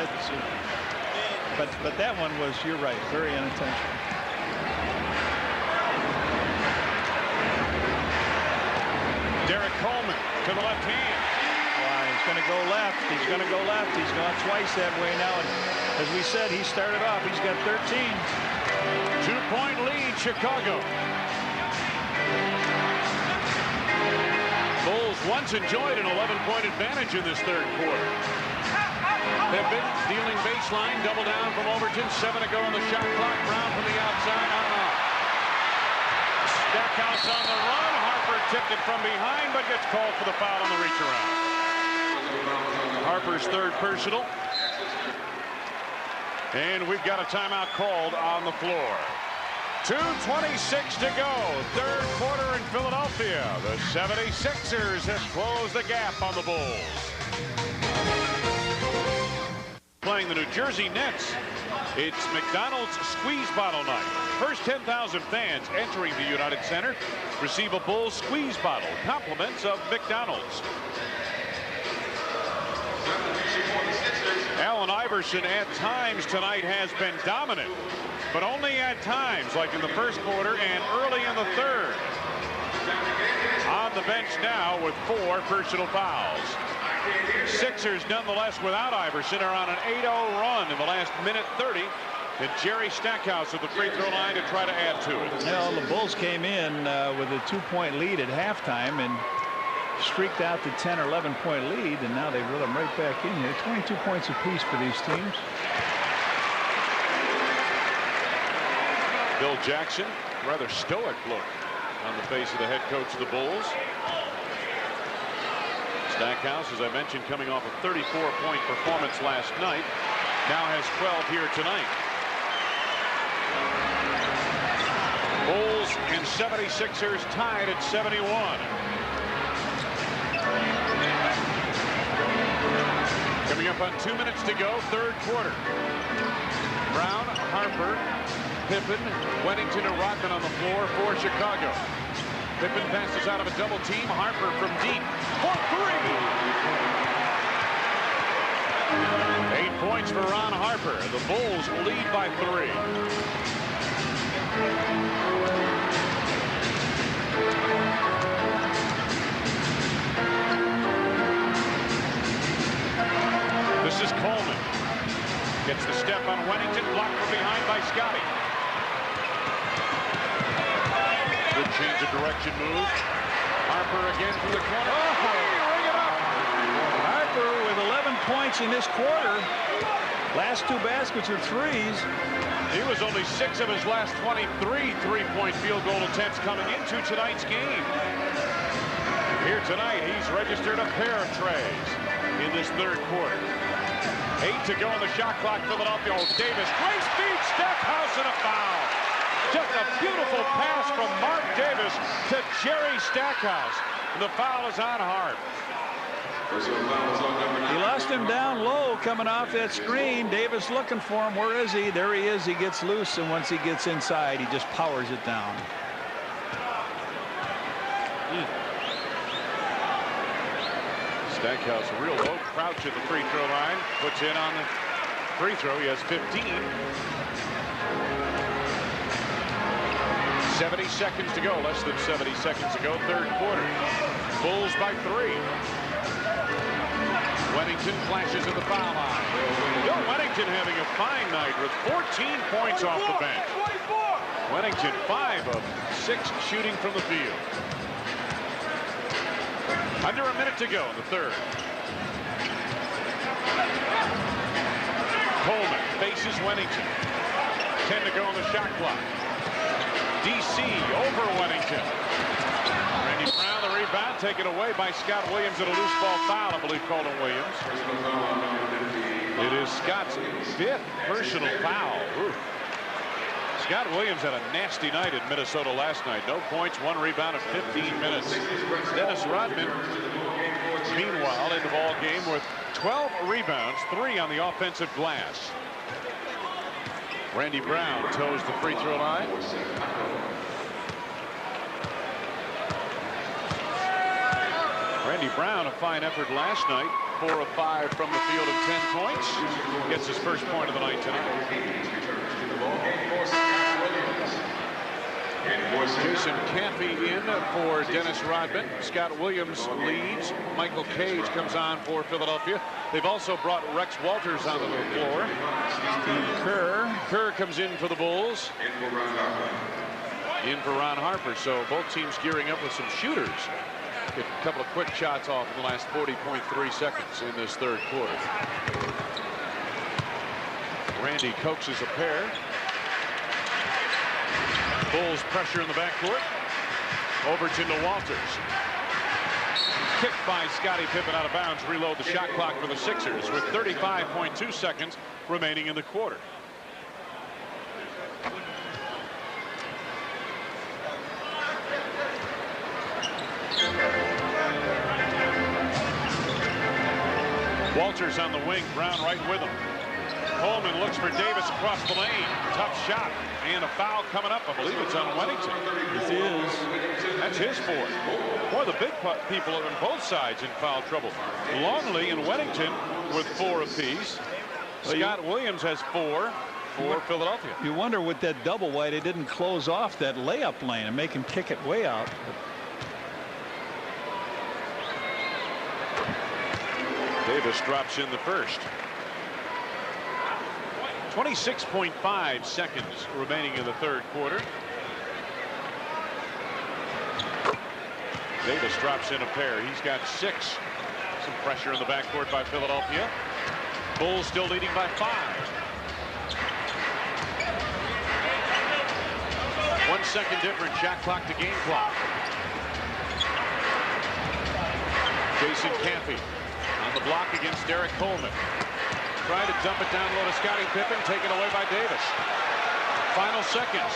but that one was, you're right, very unintentional. Derek Coleman to the left hand. He's going to go left. He's going to go left. He's gone twice that way now. And as we said, he started off. He's got 13. 2-point lead, Chicago. Bulls once enjoyed an 11-point advantage in this third quarter. They've been dealing baseline, double down from Overton. 7 to go on the shot clock. Brown from the outside. Stackhouse on the run. Harper tipped it from behind, but gets called for the foul on the reach around. Harper's third personal. And we've got a timeout called on the floor. 2:26 to go. Third quarter in Philadelphia. The 76ers have closed the gap on the Bulls. Playing the New Jersey Nets. It's McDonald's Squeeze Bottle Night. First 10,000 fans entering the United Center receive a Bulls Squeeze Bottle. Compliments of McDonald's. Allen Iverson at times tonight has been dominant, but only at times, like in the first quarter and early in the third. On the bench now with 4 personal fouls. Sixers, nonetheless, without Iverson, are on an 8-0 run in the last minute 30. And Jerry Stackhouse at the free throw line to try to add to it. Well, the Bulls came in with a 2-point lead at halftime, and streaked out the 10 or 11-point lead, and now they've run them right back in here. 22 points apiece for these teams. Bill Jackson, rather stoic look on the face of the head coach of the Bulls. Stackhouse, as I mentioned, coming off a 34-point performance last night, now has 12 here tonight. Bulls and 76ers tied at 71. Coming up on 2 minutes to go, third quarter. Brown, Harper, Pippen, Weddington, and Rodman on the floor for Chicago. Pippen passes out of a double team. Harper from deep for 3. 8 points for Ron Harper. The Bulls lead by 3. This is Coleman. Gets the step on Weddington, blocked from behind by Scotty. Good change of direction move. Harper again from the corner. Ring it up. Harper with 11 points in this quarter. Last 2 baskets are threes. He was only 6 of his last 23 three-point field goal attempts coming into tonight's game. Here tonight, he's registered a pair of trays in this third quarter. 8 to go on the shot clock. Philadelphia. Oh, Davis. Great speed. Stackhouse and a foul. Just a beautiful pass from Mark Davis to Jerry Stackhouse. And the foul is on Hart. He lost him down low coming off that screen. Davis looking for him. Where is he? There he is. He gets loose, and once he gets inside, he just powers it down. Stackhouse, a real low crouch at the free throw line. Puts in on the free throw. He has 15. 70 seconds to go. Less than 70 seconds to go. Third quarter. Bulls by 3. Weddington flashes at the foul line. Bill Weddington having a fine night with 14 points off the bench. Weddington 5 of 6 shooting from the field. Under a minute to go in the third. Coleman faces Weddington. 10 to go on the shot clock. DC over Weddington. Randy Brown, the rebound, taken away by Scott Williams at a loose ball foul, I believe, called on Williams. It is Scott's 5th personal foul. Ooh. Scott Williams had a nasty night in Minnesota last night. No points, 1 rebound in 15 minutes. Dennis Rodman, meanwhile, in the ball game with 12 rebounds, 3 on the offensive glass. Randy Brown toes the free throw line. Randy Brown, a fine effort last night. 4 of 5 from the field and 10 points. Gets his first point of the night tonight. Jason Campy in for Dennis Rodman. Scott Williams leads. Michael Cage comes on for Philadelphia. They've also brought Rex Walters onto the floor. Steve Kerr comes in for the Bulls. In for Ron Harper. So both teams gearing up with some shooters. Get a couple of quick shots off in the last 40.3 seconds in this third quarter. Randy coaxes a pair. Bulls pressure in the backcourt. Overton to Walters. Kicked by Scottie Pippen out of bounds. Reload the shot clock for the Sixers with 35.2 seconds remaining in the quarter. Walters on the wing. Brown right with him. Coleman looks for Davis across the lane. Tough shot. And a foul coming up. I believe it's on Weddington. It is. That's his 4th. Boy, the big people on both sides in foul trouble. Longley and Weddington with 4 apiece. Scott Williams has 4 for Philadelphia. You wonder with that double why they didn't close off that layup lane and make him kick it way out. Davis drops in the first. 26.5 seconds remaining in the third quarter. Davis drops in a pair. He's got 6. Some pressure in the backcourt by Philadelphia. Bulls still leading by 5. 1 second difference, shot clock to game clock. Jason Campy on the block against Derek Coleman. Try to dump it down low to Scottie Pippen, taken away by Davis. Final seconds.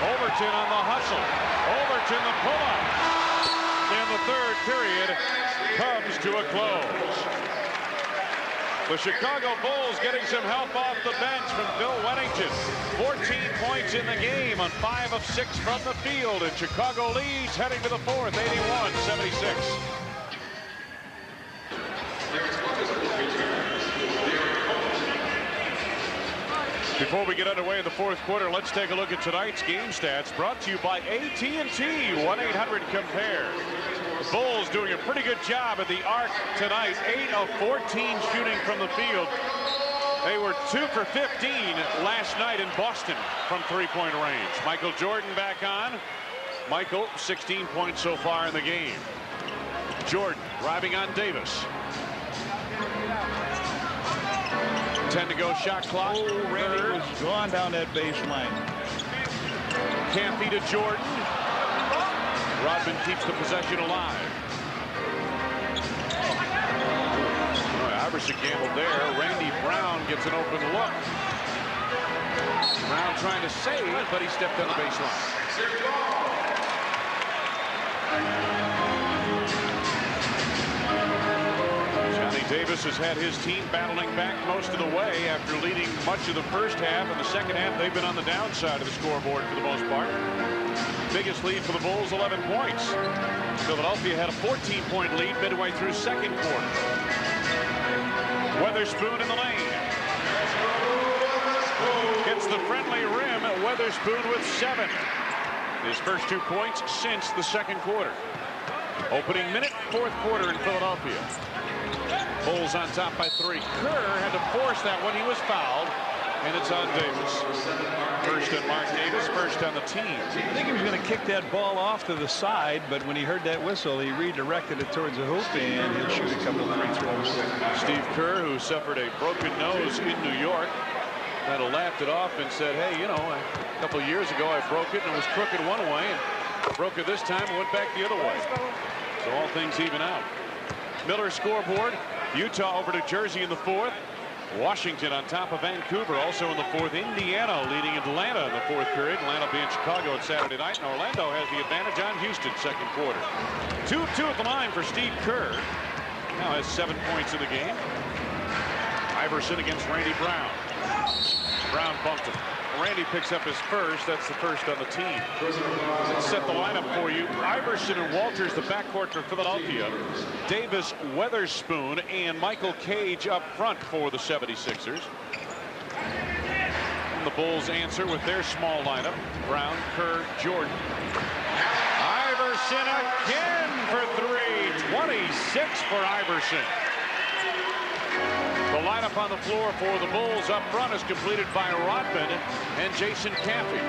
Overton on the hustle. Overton the pull-up. And the third period comes to a close. The Chicago Bulls getting some help off the bench from Bill Wennington. 14 points in the game on 5 of 6 from the field. And Chicago leads heading to the fourth, 81-76. Before we get underway in the fourth quarter, let's take a look at tonight's game stats brought to you by AT&T 1-800-COMPARE. The Bulls doing a pretty good job at the arc tonight. 8 of 14 shooting from the field. They were 2 for 15 last night in Boston from three-point range. Michael Jordan back on. Michael, 16 points so far in the game. Jordan driving on Davis. 10 to go, shot clock. Oh, Randy was gone down that baseline. Campy to Jordan. Rodman keeps the possession alive. Iverson gambled there. Randy Brown gets an open look. Brown trying to save, but he stepped on the baseline. Davis has had his team battling back most of the way after leading much of the first half. In the second half, they've been on the downside of the scoreboard for the most part. Biggest lead for the Bulls, 11 points. Philadelphia had a 14-point lead midway through second quarter. Weatherspoon in the lane. Hits the friendly rim. Weatherspoon with 7. His first 2 points since the second quarter. Opening minute, fourth quarter in Philadelphia. Bulls on top by 3. Kerr had to force that when he was fouled, and it's on Davis. First on Mark Davis, first on the team. I think he was going to kick that ball off to the side, but when he heard that whistle, he redirected it towards the hoop, and he'll shoot a couple of free throws. Steve Kerr, who suffered a broken nose in New York, kind of laughed it off and said, hey, you know, a couple of years ago I broke it and it was crooked one way, and broke it this time and went back the other way. So all things even out. Miller scoreboard. Utah over to Jersey in the fourth. Washington on top of Vancouver also in the fourth. Indiana leading Atlanta in the fourth period. Atlanta being Chicago on Saturday night. And Orlando has the advantage on Houston second quarter. 2 of 2 at the line for Steve Kerr. Now has 7 points in the game. Iverson against Randy Brown. Brown bumped him. Randy picks up his first. That's the first on the team. Let's set the lineup for you. Iverson and Walters, the backcourt for Philadelphia. Davis, Weatherspoon, and Michael Cage up front for the 76ers. And the Bulls answer with their small lineup. Brown, Kerr, Jordan. Iverson again for 3. 26 for Iverson. The lineup on the floor for the Bulls up front is completed by Rodman and Jason Campy.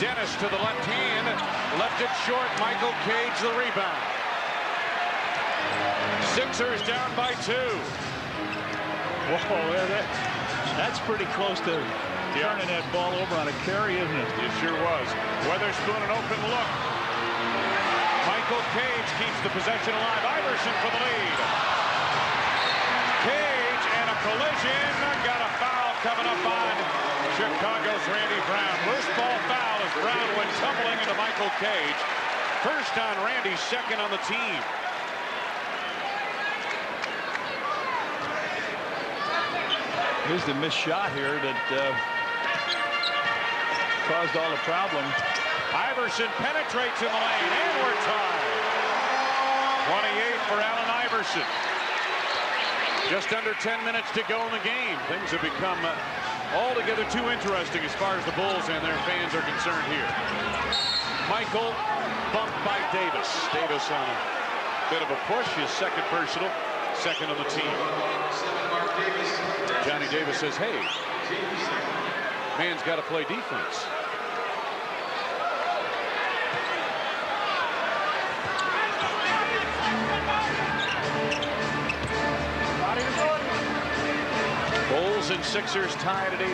Dennis to the left hand, left it short. Michael Cage the rebound. Sixers down by 2. Whoa, that's pretty close to turning that ball over on a carry, isn't it? It sure was. Weatherspoon an open look. Michael Cage keeps the possession alive. Iverson for the lead. Cage and a collision. Got a foul coming up on Chicago's Randy Brown. First ball foul as Brown went tumbling into Michael Cage. First on Randy, second on the team. Here's the missed shot here that caused all the problem. Iverson penetrates in the lane, and we're tied. 28 for Allen Iverson. Just under 10 minutes to go in the game. Things have become altogether too interesting as far as the Bulls and their fans are concerned here. Michael bumped by Davis. Davis on a bit of a push, his second personal, second on the team. Johnny Davis says, hey, man's got to play defense. Bulls and Sixers tied at 83.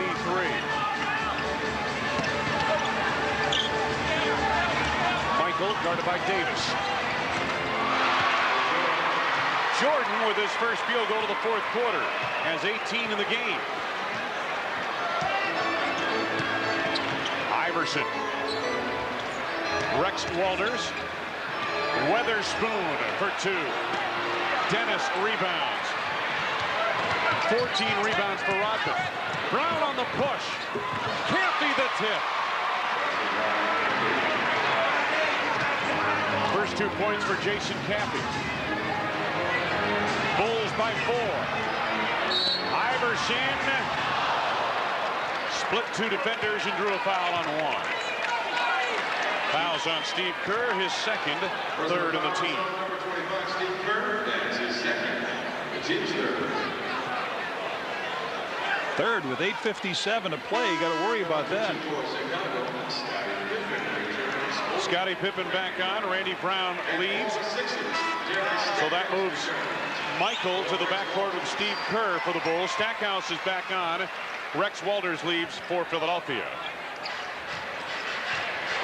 Michael guarded by Davis. Jordan with his first field goal of the fourth quarter, has 18 in the game. Iverson. Rex Walters. Weatherspoon for 2. Dennis rebounds. 14 rebounds for Rodman. Brown on the push. Campy the tip. First 2 points for Jason Campy. Bulls by 4. Iverson split 2 defenders and drew a foul on 1. Fouls on Steve Kerr, his second, third of the team. Number 25, Steve Kerr, that is his second. The team's third. Third with 8:57 to play. You got to worry about that. Scottie Pippen back on. Randy Brown leaves. So that moves Michael to the backcourt with Steve Kerr for the Bulls. Stackhouse is back on. Rex Walters leaves for Philadelphia.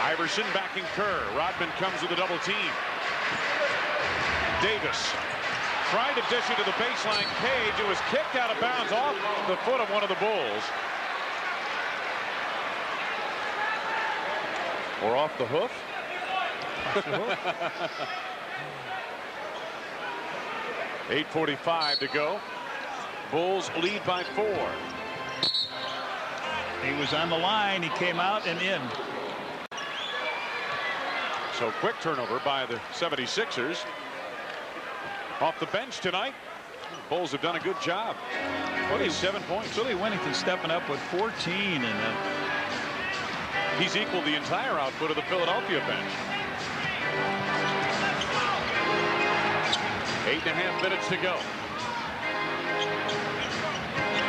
Iverson backing Kerr. Rodman comes with a double team. Davis tried to dish it to the baseline cage. It was kicked out of bounds off the foot of one of the Bulls. Or off the hoof. Off the hoof. 8:45 to go. Bulls lead by 4. He was on the line. He came out and in. So quick turnover by the 76ers. Off the bench tonight. Bulls have done a good job. 27 points. Willie Winnington stepping up with 14, and he's equaled the entire output of the Philadelphia bench. 8.5 minutes to go.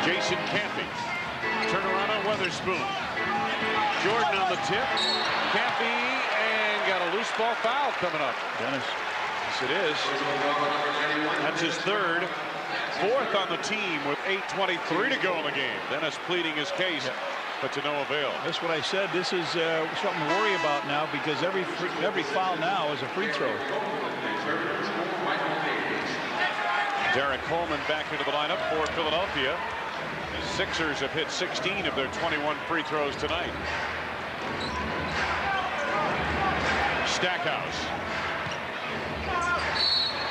Jason Campy. Turnaround on Weatherspoon. Jordan on the tip. Campy, and got a loose ball foul coming up. Dennis. Yes, it is. That's his third. Fourth on the team with 8:23 to go in the game. Dennis pleading his case, but to no avail. That's what I said. This is something to worry about now, because every foul now is a free throw. Derek Coleman back into the lineup for Philadelphia. Sixers have hit 16 of their 21 free throws tonight. Stackhouse.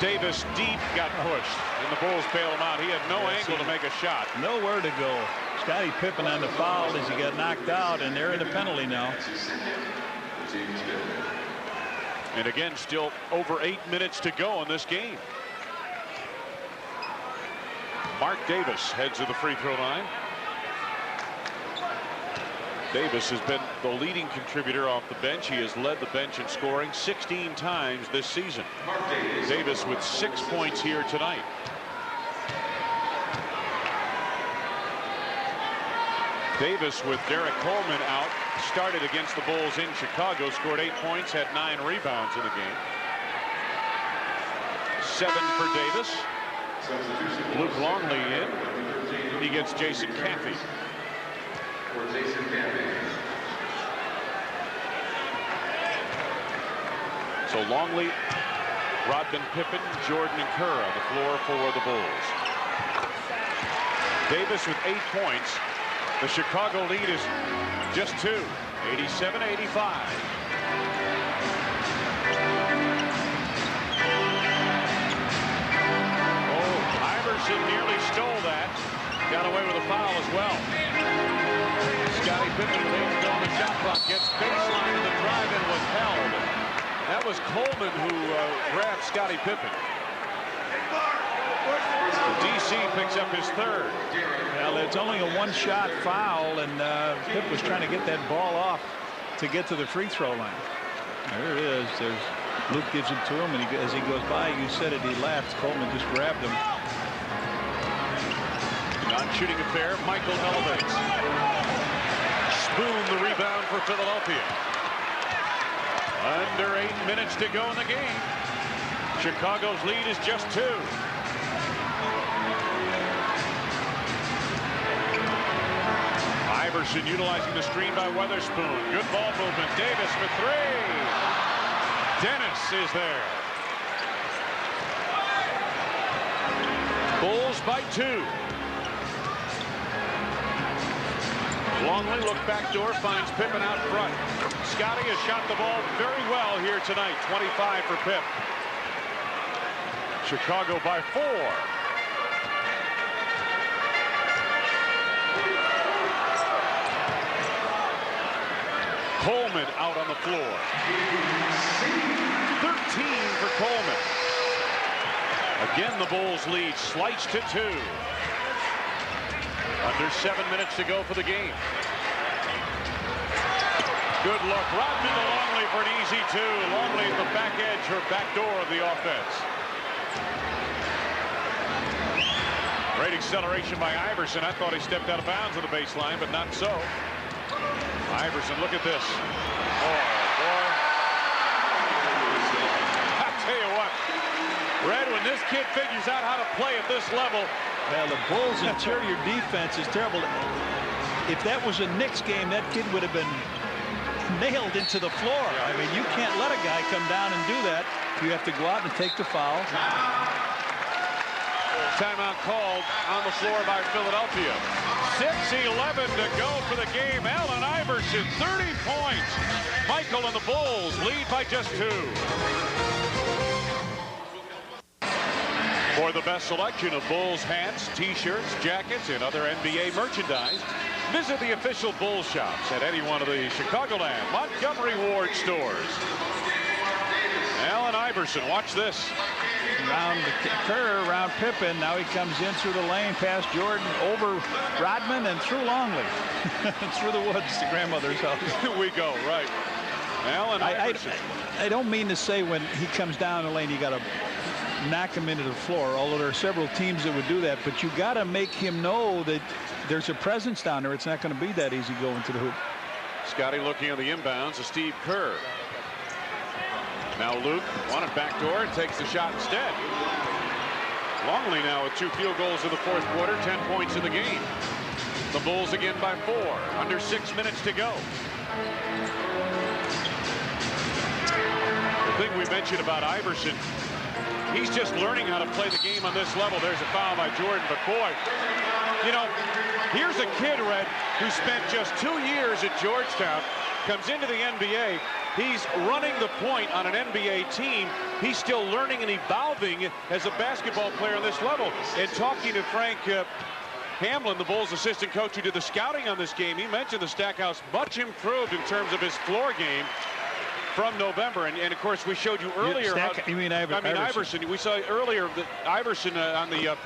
Davis deep, got pushed, and the Bulls bail him out. He had no angle to make a shot. Nowhere to go. Scottie Pippen on the foul as he got knocked out, and they're in the penalty now. And again, still over 8 minutes to go in this game. Mark Davis heads to the free throw line. Davis has been the leading contributor off the bench. He has led the bench in scoring 16 times this season. Davis with 6 points here tonight. Davis, with Derek Coleman out, started against the Bulls in Chicago, scored 8 points, had 9 rebounds in the game. 7 for Davis. Luke Longley in. He gets Jason Campy. So Longley, Rodman, Pippen, Jordan, and Kerr on the floor for the Bulls. Davis with 8 points. The Chicago lead is just 2, 87-85. Iverson nearly stole that. Got away with a foul as well. Scottie Pippen with 8 to go on the shot clock. Gets baseline, and the drive-in was held. That was Coleman who grabbed Scottie Pippen. DC picks up his third. Well, it's only a one-shot foul, and Pipp was trying to get that ball off to get to the free throw line. There it is. There's Luke gives it to him, and as he goes by, you said it, he laughed. Coleman just grabbed him. Non-shooting affair. Michael elevates. Spoon the rebound for Philadelphia. Under 8 minutes to go in the game. Chicago's lead is just 2. Iverson utilizing the screen by Weatherspoon. Good ball movement. Davis for three. Dennis is there. Bulls by 2. Longley look backdoor, finds Pippen out front. Scotty has shot the ball very well here tonight. 25 for Pip. Chicago by 4. Coleman out on the floor. 13 for Coleman. Again, the Bulls lead sliced to 2. Under 7 minutes to go for the game. Good look. Rodman to Longley for an easy 2. Longley at the back edge, her back door of the offense. Great acceleration by Iverson. I thought he stepped out of bounds on the baseline, but not so. Iverson, look at this. Oh, boy. I'll tell you what. Red, when this kid figures out how to play at this level. Well, the Bulls' interior defense is terrible. If that was a Knicks game, that kid would have been nailed into the floor. I mean, you can't let a guy come down and do that. You have to go out and take the foul. Timeout called on the floor by Philadelphia. 6:11 to go for the game. Allen Iverson, 30 points. Michael and the Bulls lead by just 2. For the best selection of Bulls hats, t-shirts, jackets, and other NBA merchandise, visit the official Bulls shops at any one of the Chicagoland, Montgomery Ward stores. Allen Iverson, watch this. Around Kerr, around Pippen. Now he comes in through the lane, past Jordan, over Rodman, and through Longley. Through the woods to grandmother's house. Here we go, right. Allen Iverson. I don't mean to say when he comes down the lane, you got to knock him into the floor, although there are several teams that would do that, but you got to make him know that there's a presence down there. It's not going to be that easy going to the hoop. Scotty looking on the inbounds to Steve Kerr. Now Luke wanted backdoor and takes the shot instead. Longley now with 2 field goals in the 4th quarter, 10 points in the game. The Bulls again by 4, under 6 minutes to go. The thing we mentioned about Iverson, he's just learning how to play the game on this level. There's a foul by Jordan, but boy, you know, here's a kid, Red, who spent just 2 years at Georgetown, comes into the NBA. He's running the point on an NBA team. He's still learning and evolving as a basketball player on this level. And talking to Frank Hamlin, the Bulls assistant coach who did the scouting on this game, he mentioned the Stackhouse much improved in terms of his floor game from November. And of course, we showed you earlier. You mean Iverson. We saw earlier that Iverson on the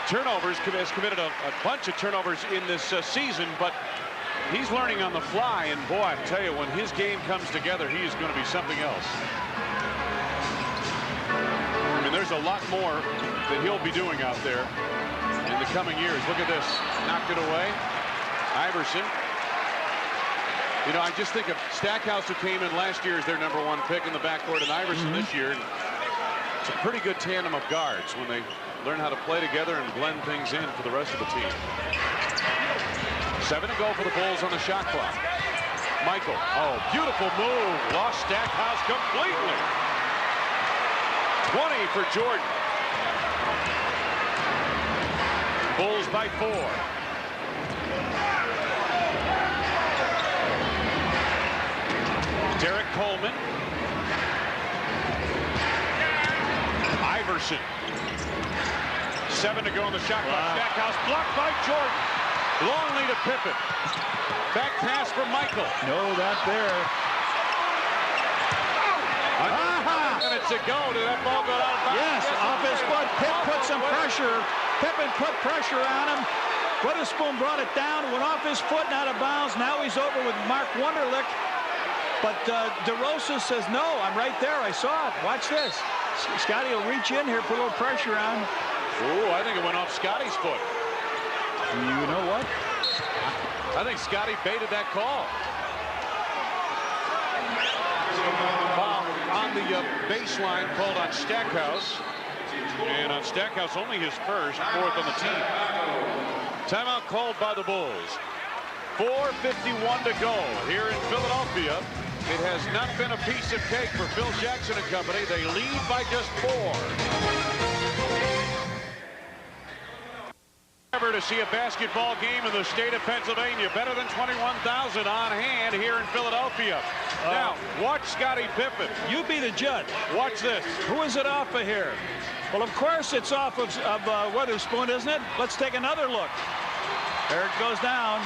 turnovers has committed a bunch of turnovers in this season, but he's learning on the fly, and boy, I tell you, when his game comes together, he is going to be something else. I mean, there's a lot more that he'll be doing out there in the coming years. Look at this. Knocked it away. Iverson. You know, I just think of Stackhouse, who came in last year as their #1 pick in the backcourt, and Iverson this year. It's a pretty good tandem of guards when they learn how to play together and blend things in for the rest of the team. 7 to go for the Bulls on the shot clock. Michael, oh, beautiful move. Lost Stackhouse completely. 20 for Jordan. Bulls by 4. Derek Coleman. Iverson. 7 to go on the shot clock. Stackhouse blocked by Jordan. Longley to Pippen. Back pass for Michael. No, that there. Minutes to go. Did that ball go out of bounds? Yes, off his foot. Pitt put some pressure. Pippen put pressure on him. Weatherspoon brought it down. Went off his foot and out of bounds. Now he's over with Mark Wunderlich. But DeRosa says, no, I'm right there. I saw it. Watch this. Scotty will reach in here, put a little pressure on. Ooh, I think it went off Scotty's foot. You know what? I think Scotty baited that call. Foul on the baseline called on Stackhouse. And on Stackhouse, only his first, 4th on the team. Timeout called by the Bulls. 4:51 to go here in Philadelphia. It has not been a piece of cake for Phil Jackson and company. They lead by just 4. Ever to see a basketball game in the state of Pennsylvania. Better than 21,000 on hand here in Philadelphia. Now, watch Scottie Pippen. You be the judge. Watch this. Who is it off of here? Well, of course it's off of Witherspoon, isn't it? Let's take another look. There it goes down.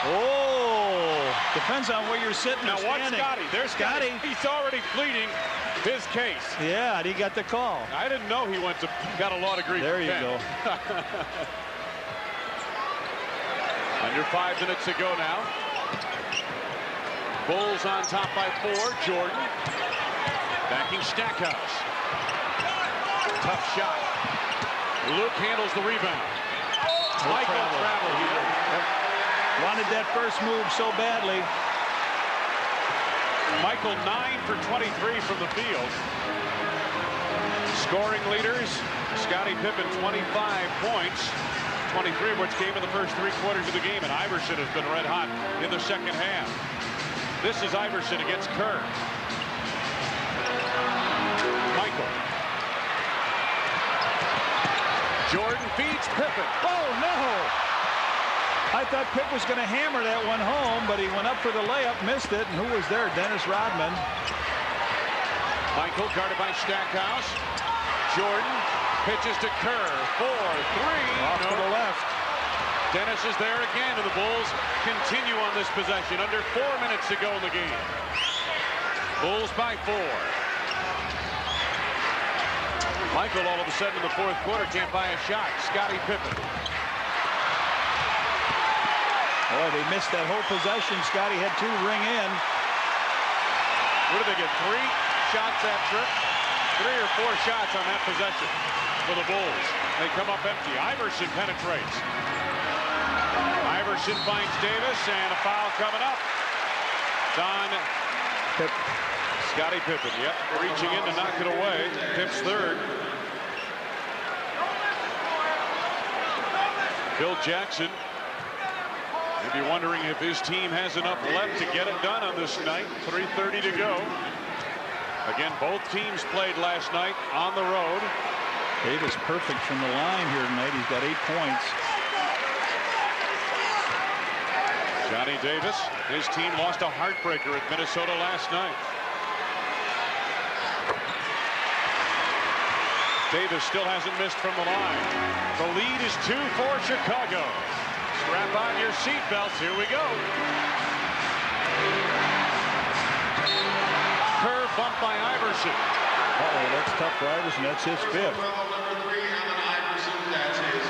Oh, depends on where you're sitting. Now watch standing. Scottie. There's Scottie. He's already pleading his case. Yeah, and he got the call. I didn't know he got a law degree. There you go. Under 5 minutes to go now. Bulls on top by 4. Jordan backing Stackhouse. Tough shot. Luke handles the rebound. Michael travel here. Wanted that first move so badly. Michael 9 for 23 from the field. Scoring leaders. Scottie Pippen 25 points. 23 of which came in the first 3 quarters of the game, and Iverson has been red hot in the second half. This is Iverson against Kerr. Michael. Jordan feeds Pippen. Oh, no! I thought Pipp was going to hammer that one home, but he went up for the layup, missed it, and who was there? Dennis Rodman. Michael guarded by Stackhouse. Jordan pitches to Kerr. 4-3. Off to the left. Dennis is there again, and the Bulls continue on this possession. Under 4 minutes to go in the game. Bulls by 4. Michael all of a sudden in the fourth quarter can't buy a shot. Scottie Pippen. Boy, they missed that whole possession. Scottie had 2 ring in. What did they get? 3 shots that trip? 3 or 4 shots on that possession for the Bulls. They come up empty. Iverson penetrates. Iverson finds Davis, and a foul coming up. Don Scottie Pippen, yep, reaching in to knock it away. Pipp's third. Phil Jackson may be wondering if his team has enough left to get it done on this night. 3:30 to go. Again, both teams played last night on the road. Davis perfect from the line here tonight. He's got 8 points. Johnny Davis, his team lost a heartbreaker at Minnesota last night. Davis still hasn't missed from the line. The lead is 2 for Chicago. Strap on your seatbelts. Here we go. Curve bump by Iverson. Uh-oh, that's tough for Iverson. That's his 5th.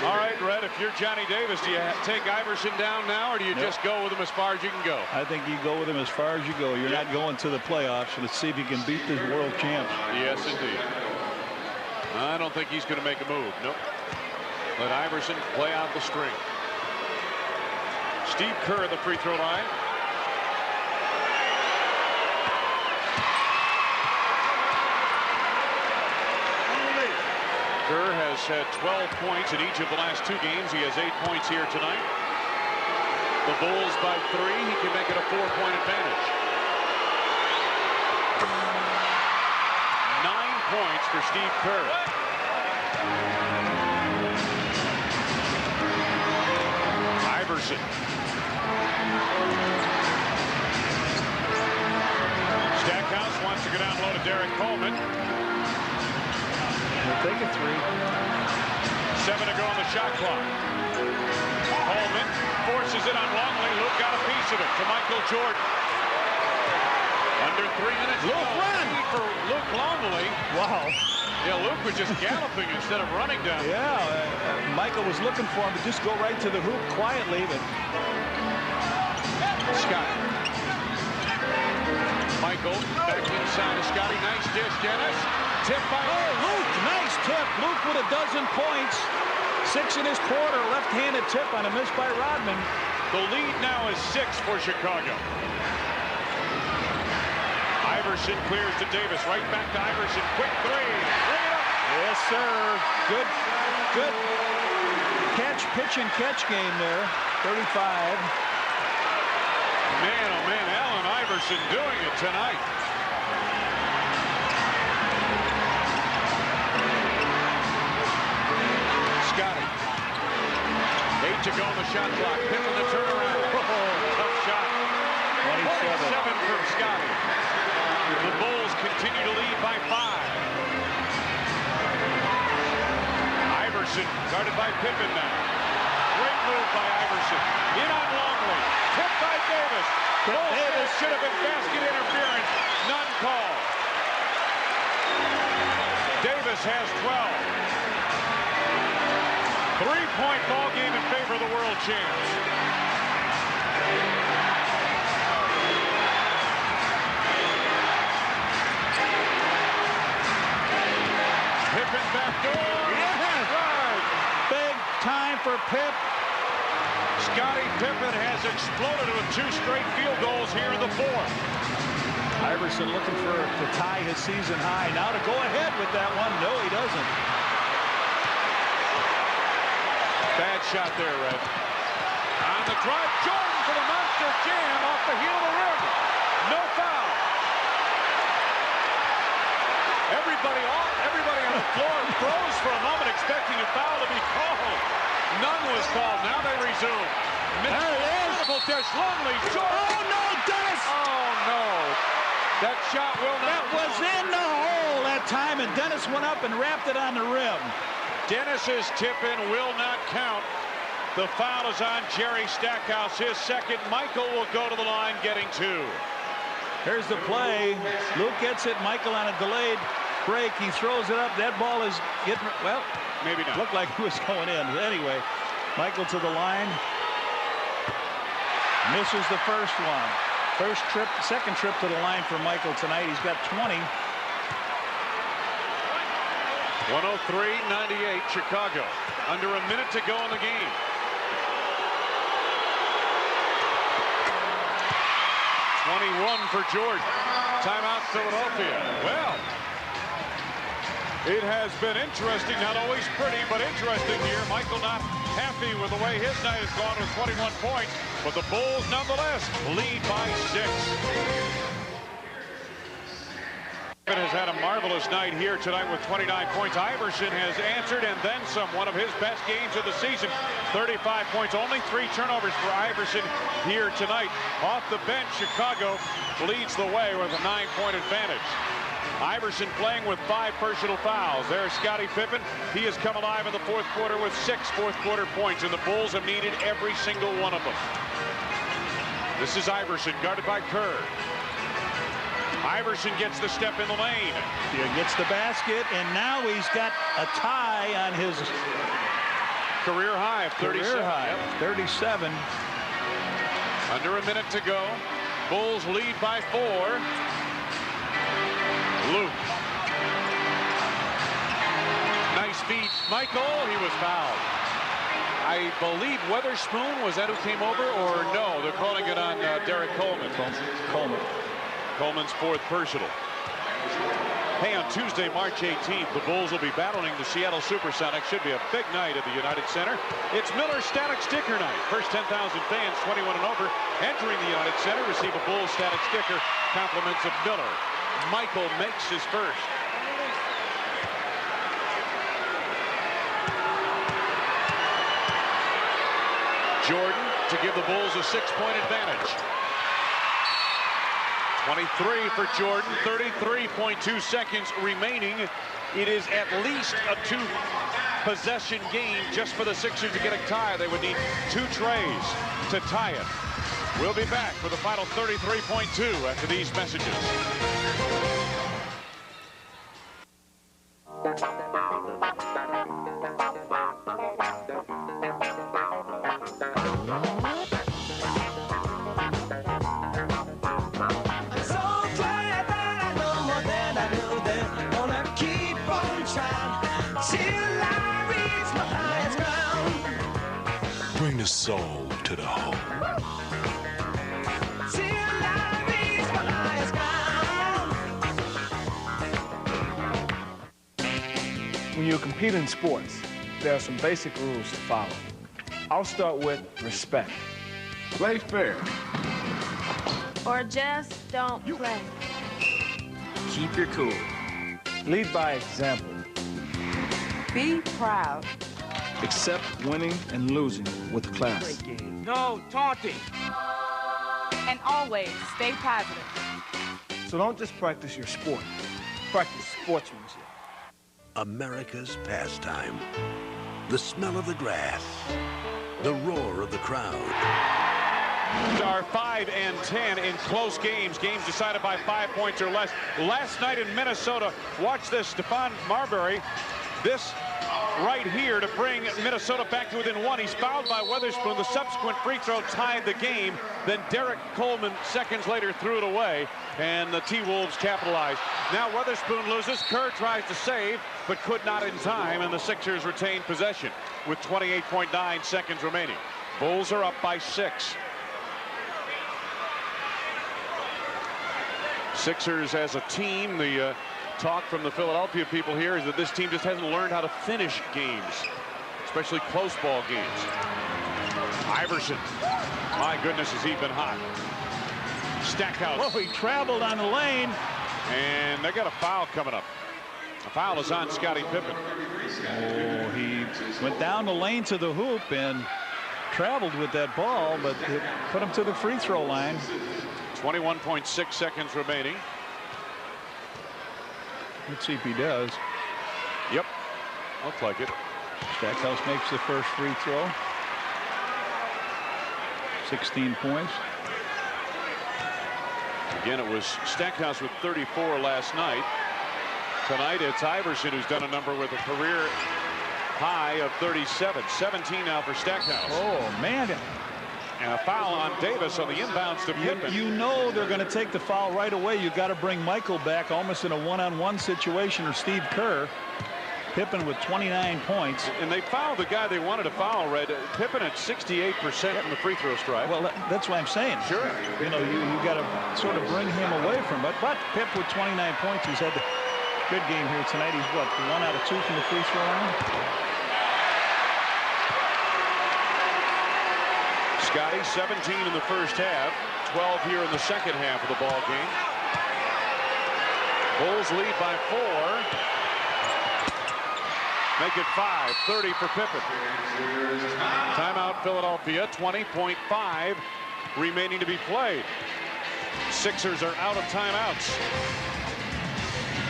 All right, Red, if you're Johnny Davis, do you take Iverson down now, or do you just go with him as far as you can go? I think you go with him as far as you go. You're not going to the playoffs. Let's see if he can beat the world champs. Yes, indeed. I don't think he's going to make a move. Nope. Let Iverson play out the string. Steve Kerr at the free throw line. Kerr has had 12 points in each of the last 2 games. He has 8 points here tonight. The Bulls by 3. He can make it a 4-point advantage. 9 points for Steve Kerr. Iverson. Stackhouse wants to go down low to Derek Coleman. He'll take a 3. 7 to go on the shot clock. Coleman forces it on Longley. Luke got a piece of it to Michael Jordan. Under 3 minutes. Luke run for Luke Longley. Wow. Yeah, Luke was just galloping instead of running down. Yeah, Michael was looking for him to just go right to the hoop quietly, but Scott. Michael back inside of Scottie. Nice dish, Dennis. Tip by Luke. Nice tip. Luke with a dozen points. 6 in his quarter. Left-handed tip on a miss by Rodman. The lead now is 6 for Chicago. Iverson clears to Davis. Right back to Iverson. Quick 3. Bring it up. Yes, sir. Good pitch and catch game there. 35. Man, oh man, Allen Iverson doing it tonight. Scotty. 8 to go on the shot clock. Pippen the turnaround. Tough shot. 27 from Scotty. The Bulls continue to lead by 5. Iverson guarded by Pippen now. Great move by Iverson. In on Longley. Tipped by Davis. Davis should have been basket interference. None called. Davis has 12. 3-point ball game in favor of the world champs. Pippen back door. Yes! Right. Big time for Pip. Scottie Pippen has exploded with 2 straight field goals here in the 4th. Iverson looking to tie his season high. Now to go ahead with that one. No, he doesn't. Bad shot there, Red. On the drive, Jordan for the monster jam off the heel of the rim. No foul. Everybody on the floor froze for a moment, expecting a foul to be called. None was called. Now they resume. There it is. Dish, Longley, Jordan. Oh no, Dennis! Oh no. That shot will not. That was in the hole that time, and Dennis went up and wrapped it on the rim. Dennis's tip-in will not count. The foul is on Jerry Stackhouse, his second. Michael will go to the line, getting 2. Here's the play. Luke gets it. Michael on a delayed break. He throws it up. That ball is getting, well, maybe not. Looked like it was going in. Anyway, Michael to the line. Misses the first one. Second trip to the line for Michael tonight. He's got 20. 103-98 Chicago. Under a minute to go in the game. .21 for Jordan. Timeout Philadelphia. Well, it has been interesting. Not always pretty, but interesting here. Michael not happy with the way his night has gone with 21 points. But the Bulls nonetheless lead by 6. Has had a marvelous night here tonight with 29 points. Iverson has answered and then some. One of his best games of the season. 35 points. Only 3 turnovers for Iverson here tonight. Off the bench, Chicago leads the way with a 9-point advantage. Iverson playing with 5 personal fouls. There's Scottie Pippen. He has come alive in the 4th quarter with 6 fourth-quarter points, and the Bulls have needed every single one of them. This is Iverson, guarded by Kerr. Iverson gets the step in the lane. He gets the basket, and now he's got a tie on his career high of 37. Career high, 37. Under a minute to go. Bulls lead by 4. Luke. Nice feed. Michael, he was fouled. I believe Weatherspoon, was that who came over, or no? They're calling it on Derek Coleman. Coleman's 4th personal. Hey, on Tuesday, March 18th, the Bulls will be battling the Seattle Supersonics. Should be a big night at the United Center. It's Miller Static Sticker Night. First 10,000 fans, 21 and over, entering the United Center, receive a Bulls Static Sticker. Compliments of Miller. Michael makes his first. Jordan to give the Bulls a 6-point advantage. 23 for Jordan, 33.2 seconds remaining. It is at least a 2-possession game just for the Sixers to get a tie. They would need 2 trays to tie it. We'll be back with the final 33.2 after these messages. Bring the soul to the home. When you compete in sports, there are some basic rules to follow. I'll start with respect. Play fair. or just don't play. Keep your cool. Lead by example. Be proud. Accept winning and losing with class. No taunting. And always stay positive. So don't just practice your sport. Practice sportsmanship. America's pastime. The smell of the grass. The roar of the crowd. Are 5 and 10 in close games decided by 5 points or less. Last night in Minnesota, watch this, Stephon Marbury, this right here to bring Minnesota back to within 1. He's fouled by Weatherspoon. The subsequent free throw tied the game. Then Derek Coleman seconds later threw it away, and the T-Wolves capitalized. Now Weatherspoon loses. Kerr tries to save, but could not in time, and the Sixers retain possession with 28.9 seconds remaining. Bulls are up by 6. Sixers as a team, the talk from the Philadelphia people here is that this team just hasn't learned how to finish games, especially close ball games. Iverson, my goodness, has he been hot. Stackhouse. Oh, he traveled on the lane. And they got a foul coming up. A foul is on Scottie Pippen. Oh, he went down the lane to the hoop and traveled with that ball, but it put him to the free throw line. 21.6 seconds remaining. Let's see if he does. Yep, looks like it. Stackhouse makes the first free throw. 16 points. Again, it was Stackhouse with 34 last night. Tonight, it's Iverson who's done a number with a career high of 37. 17 now for Stackhouse. Oh, man. And a foul on Davis on the inbounds to Pippen. You know they're going to take the foul right away. You've got to bring Michael back almost in a one-on-one situation, or Steve Kerr. Pippen with 29 points. And they fouled the guy they wanted to foul, Red. Pippen at 68% from the free throw strike. Well, that's what I'm saying. Sure. You know, you got to sort of bring him away from it. But Pip with 29 points, he's had a good game here tonight. He's, what, 1 out of 2 from the free throw line? Scotty, 17 in the first half, 12 here in the second half of the ball game. Bulls lead by 4. Make it 5, 30 for Pippen. Timeout Philadelphia, 20.5 remaining to be played. Sixers are out of timeouts.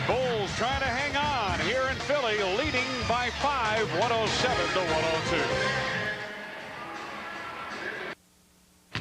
Bulls trying to hang on here in Philly, leading by 5, 107 to 102.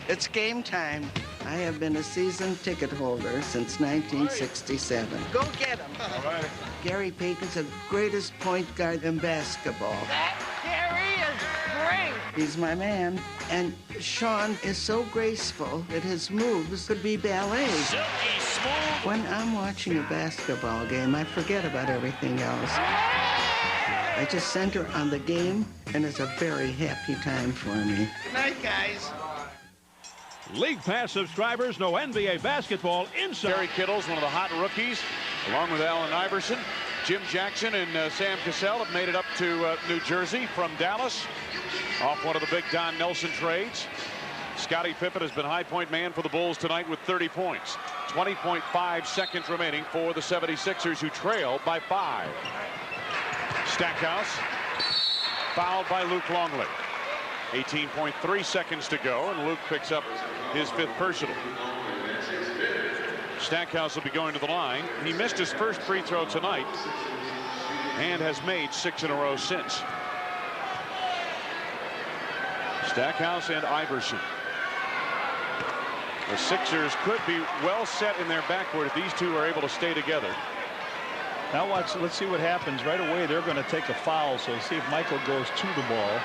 It's game time. I have been a season ticket holder since 1967. Go get him. All right. Gary Payton's the greatest point guard in basketball. That Gary is great. He's my man. And Sean is so graceful that his moves could be ballet. Silky smooth. When I'm watching a basketball game, I forget about everything else. I just center on the game, and it's a very happy time for me. Good night, guys. League Pass subscribers know NBA basketball inside. Terry Kittle's one of the hot rookies, along with Allen Iverson. Jim Jackson and Sam Cassell have made it up to New Jersey from Dallas off one of the big Don Nelson trades. Scottie Pippen has been high point man for the Bulls tonight with 30 points. 20.5 seconds remaining for the 76ers, who trail by 5. Stackhouse fouled by Luke Longley. 18.3 seconds to go, and Luke picks up his 5th personal. Stackhouse will be going to the line. He missed his first free throw tonight and has made 6 in a row since. Stackhouse and Iverson. The Sixers could be well set in their backcourt if these two are able to stay together. Now watch, let's see what happens. Right away, they're going to take a foul, so see if Michael goes to the ball.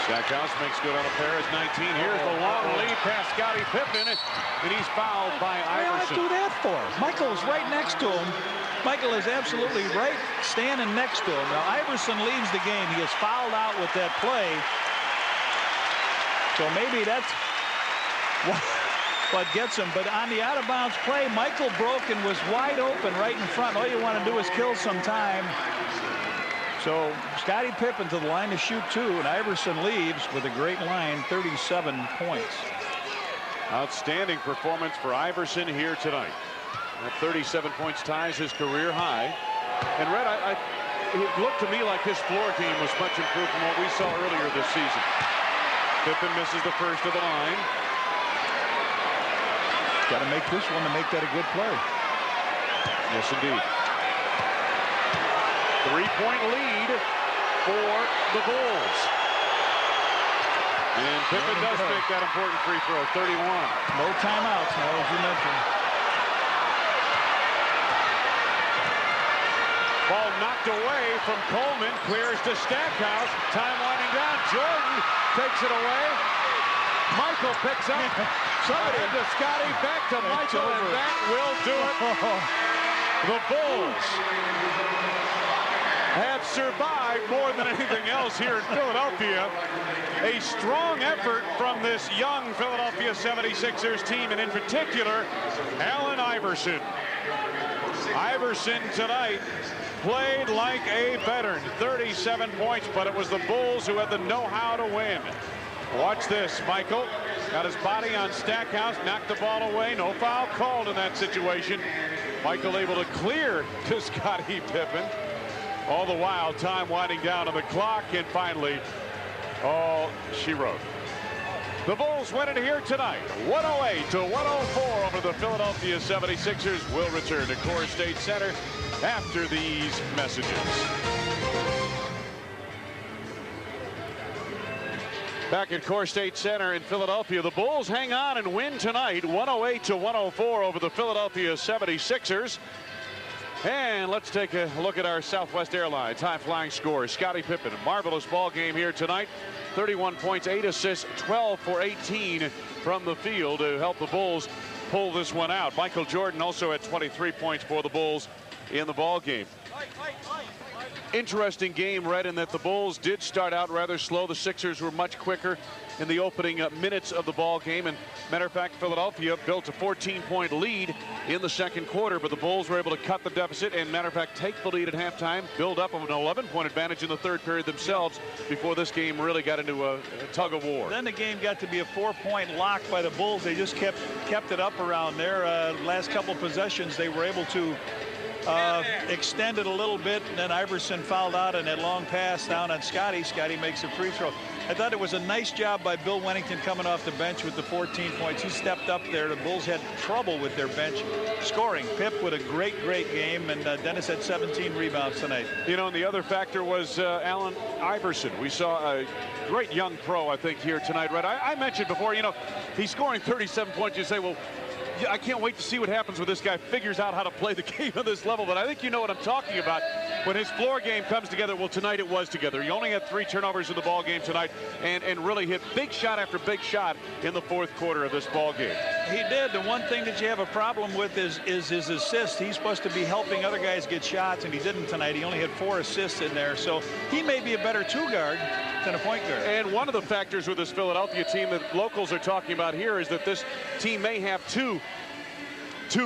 Stackhouse makes good on a pair. It's 19. Here's the long lead past Scottie Pippen, and he's fouled by Iverson. What do that for? Michael's right next to him. Michael is absolutely right, standing next to him. Now Iverson leaves the game. He is fouled out with that play. So maybe that's what gets him. But on the out-of-bounds play, Michael broke and was wide open right in front. All you want to do is kill some time. So Scottie Pippen to the line to shoot 2, and Iverson leaves with a great line, 37 points. Outstanding performance for Iverson here tonight. At 37 points ties his career high. And Red, it looked to me like his floor game was much improved from what we saw earlier this season. Pippen misses the first of the line. Got to make this one to make that a good play. Yes, indeed. 3-point lead for the Bulls. And Pippen does make that important free throw, 31. No timeouts now, as you mentioned. Ball knocked away from Coleman, clears to Stackhouse. Time winding down. Jordan takes it away. Michael picks up. Somebody to Scotty, back to Michael, and that will do it. The Bulls have survived more than anything else here in Philadelphia. A strong effort from this young Philadelphia 76ers team, and in particular, Allen Iverson. Iverson tonight played like a veteran. 37 points, but it was the Bulls who had the know-how to win. Watch this. Michael got his body on Stackhouse, knocked the ball away. No foul called in that situation. Michael able to clear to Scottie Pippen. All the while, time winding down on the clock, and finally, all she wrote. The Bulls win it here tonight, 108-104 over the Philadelphia 76ers. Will return to Coors State Center after these messages. Back at Coors State Center in Philadelphia, the Bulls hang on and win tonight, 108-104 over the Philadelphia 76ers. And let's take a look at our Southwest Airlines high-flying scores. Scottie Pippen, a marvelous ball game here tonight. 31 points, 8 assists, 12 for 18 from the field to help the Bulls pull this one out. Michael Jordan also had 23 points for the Bulls in the ball game. Interesting game, Red, in that the Bulls did start out rather slow. The Sixers were much quicker in the opening minutes of the ball game. And matter of fact, Philadelphia built a 14-point lead in the second quarter, but the Bulls were able to cut the deficit and, matter of fact, take the lead at halftime, build up an 11-point advantage in the third period themselves before this game really got into a tug of war. Then the game got to be a 4-point lock by the Bulls. They just kept it up around there. Last couple possessions, they were able to extend it a little bit, and then Iverson fouled out on that long pass down on Scotty. Scotty makes a free throw. I thought it was a nice job by Bill Wennington coming off the bench with the 14 points. He stepped up there. The Bulls had trouble with their bench scoring. Pip with a great game, and Dennis had 17 rebounds tonight. You know, and the other factor was Allen Iverson. We saw a great young pro, I think, here tonight. Right? I mentioned before, you know, he's scoring 37 points. You say, well, I can't wait to see what happens when this guy figures out how to play the game at this level. But I think you know what I'm talking about. When his floor game comes together, well, tonight it was together. He only had 3 turnovers in the ball game tonight, and really hit big shot after big shot in the fourth quarter of this ball game. He did. The one thing that you have a problem with is his assist. He's supposed to be helping other guys get shots, and he didn't tonight. He only had 4 assists in there. So he may be a better 2-guard than a point guard. And one of the factors with this Philadelphia team that locals are talking about here is that this team may have two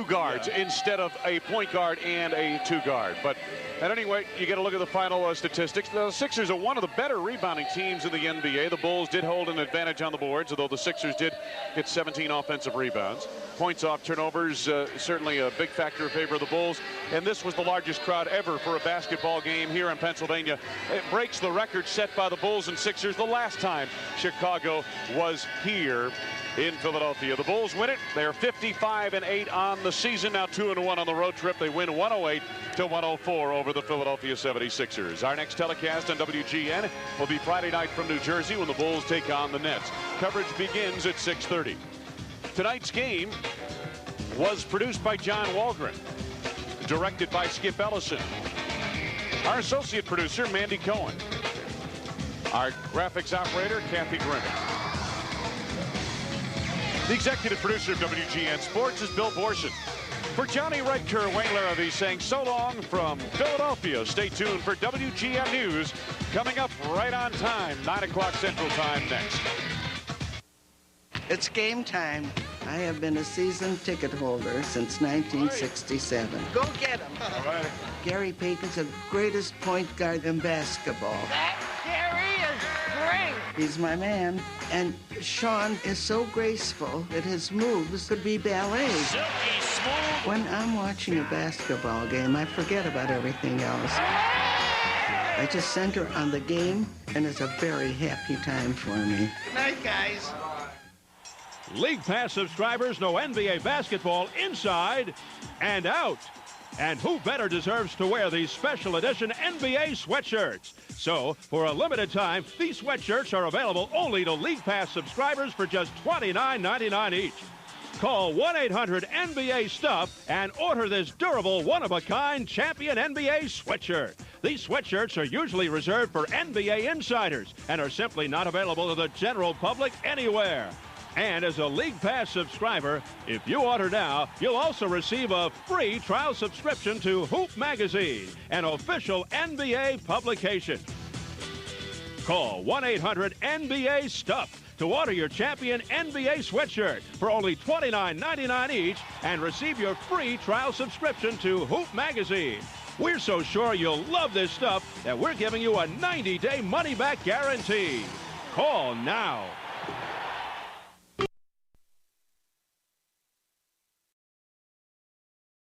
guards instead of a point guard and a 2-guard. But at any rate, you get a look at the final statistics. The Sixers are one of the better rebounding teams in the NBA. The Bulls did hold an advantage on the boards, although the Sixers did get 17 offensive rebounds. Points off turnovers, certainly a big factor in favor of the Bulls. And this was the largest crowd ever for a basketball game here in Pennsylvania. It breaks the record set by the Bulls and Sixers the last time Chicago was here in Philadelphia. The Bulls win it. They're 55-8 on the season, now 2-1 on the road trip. They win 108-104 over the Philadelphia 76ers. Our next telecast on WGN will be Friday night from New Jersey when the Bulls take on the Nets. Coverage begins at 6:30. Tonight's game was produced by John Walgren, directed by Skip Ellison. Our associate producer, Mandy Cohen. Our graphics operator, Kathy Grimmett. The executive producer of WGN Sports is Bill Borson. For Johnny Redker, Wayne Larrabee saying so long from Philadelphia. Stay tuned for WGN News coming up right on time, 9 o'clock Central Time next. It's game time. I have been a season ticket holder since 1967. Go get him. All right. Gary Payton's the greatest point guard in basketball. That Gary is great. spring. He's my man. And Sean is so graceful that his moves could be ballet. Silky smooth. When I'm watching a basketball game, I forget about everything else. I just center on the game, and it's a very happy time for me. Good night, guys. League Pass subscribers know NBA basketball inside and out. And who better deserves to wear these special edition NBA sweatshirts? So, for a limited time, these sweatshirts are available only to League Pass subscribers for just $29.99 each. Call 1-800-NBA-STUFF and order this durable, one-of-a-kind champion NBA sweatshirt. These sweatshirts are usually reserved for NBA insiders and are simply not available to the general public anywhere. And as a League Pass subscriber, if you order now, you'll also receive a free trial subscription to Hoop Magazine, an official NBA publication. Call 1-800-NBA-STUFF to order your champion NBA sweatshirt for only $29.99 each and receive your free trial subscription to Hoop Magazine. We're so sure you'll love this stuff that we're giving you a 90-day money-back guarantee. Call now.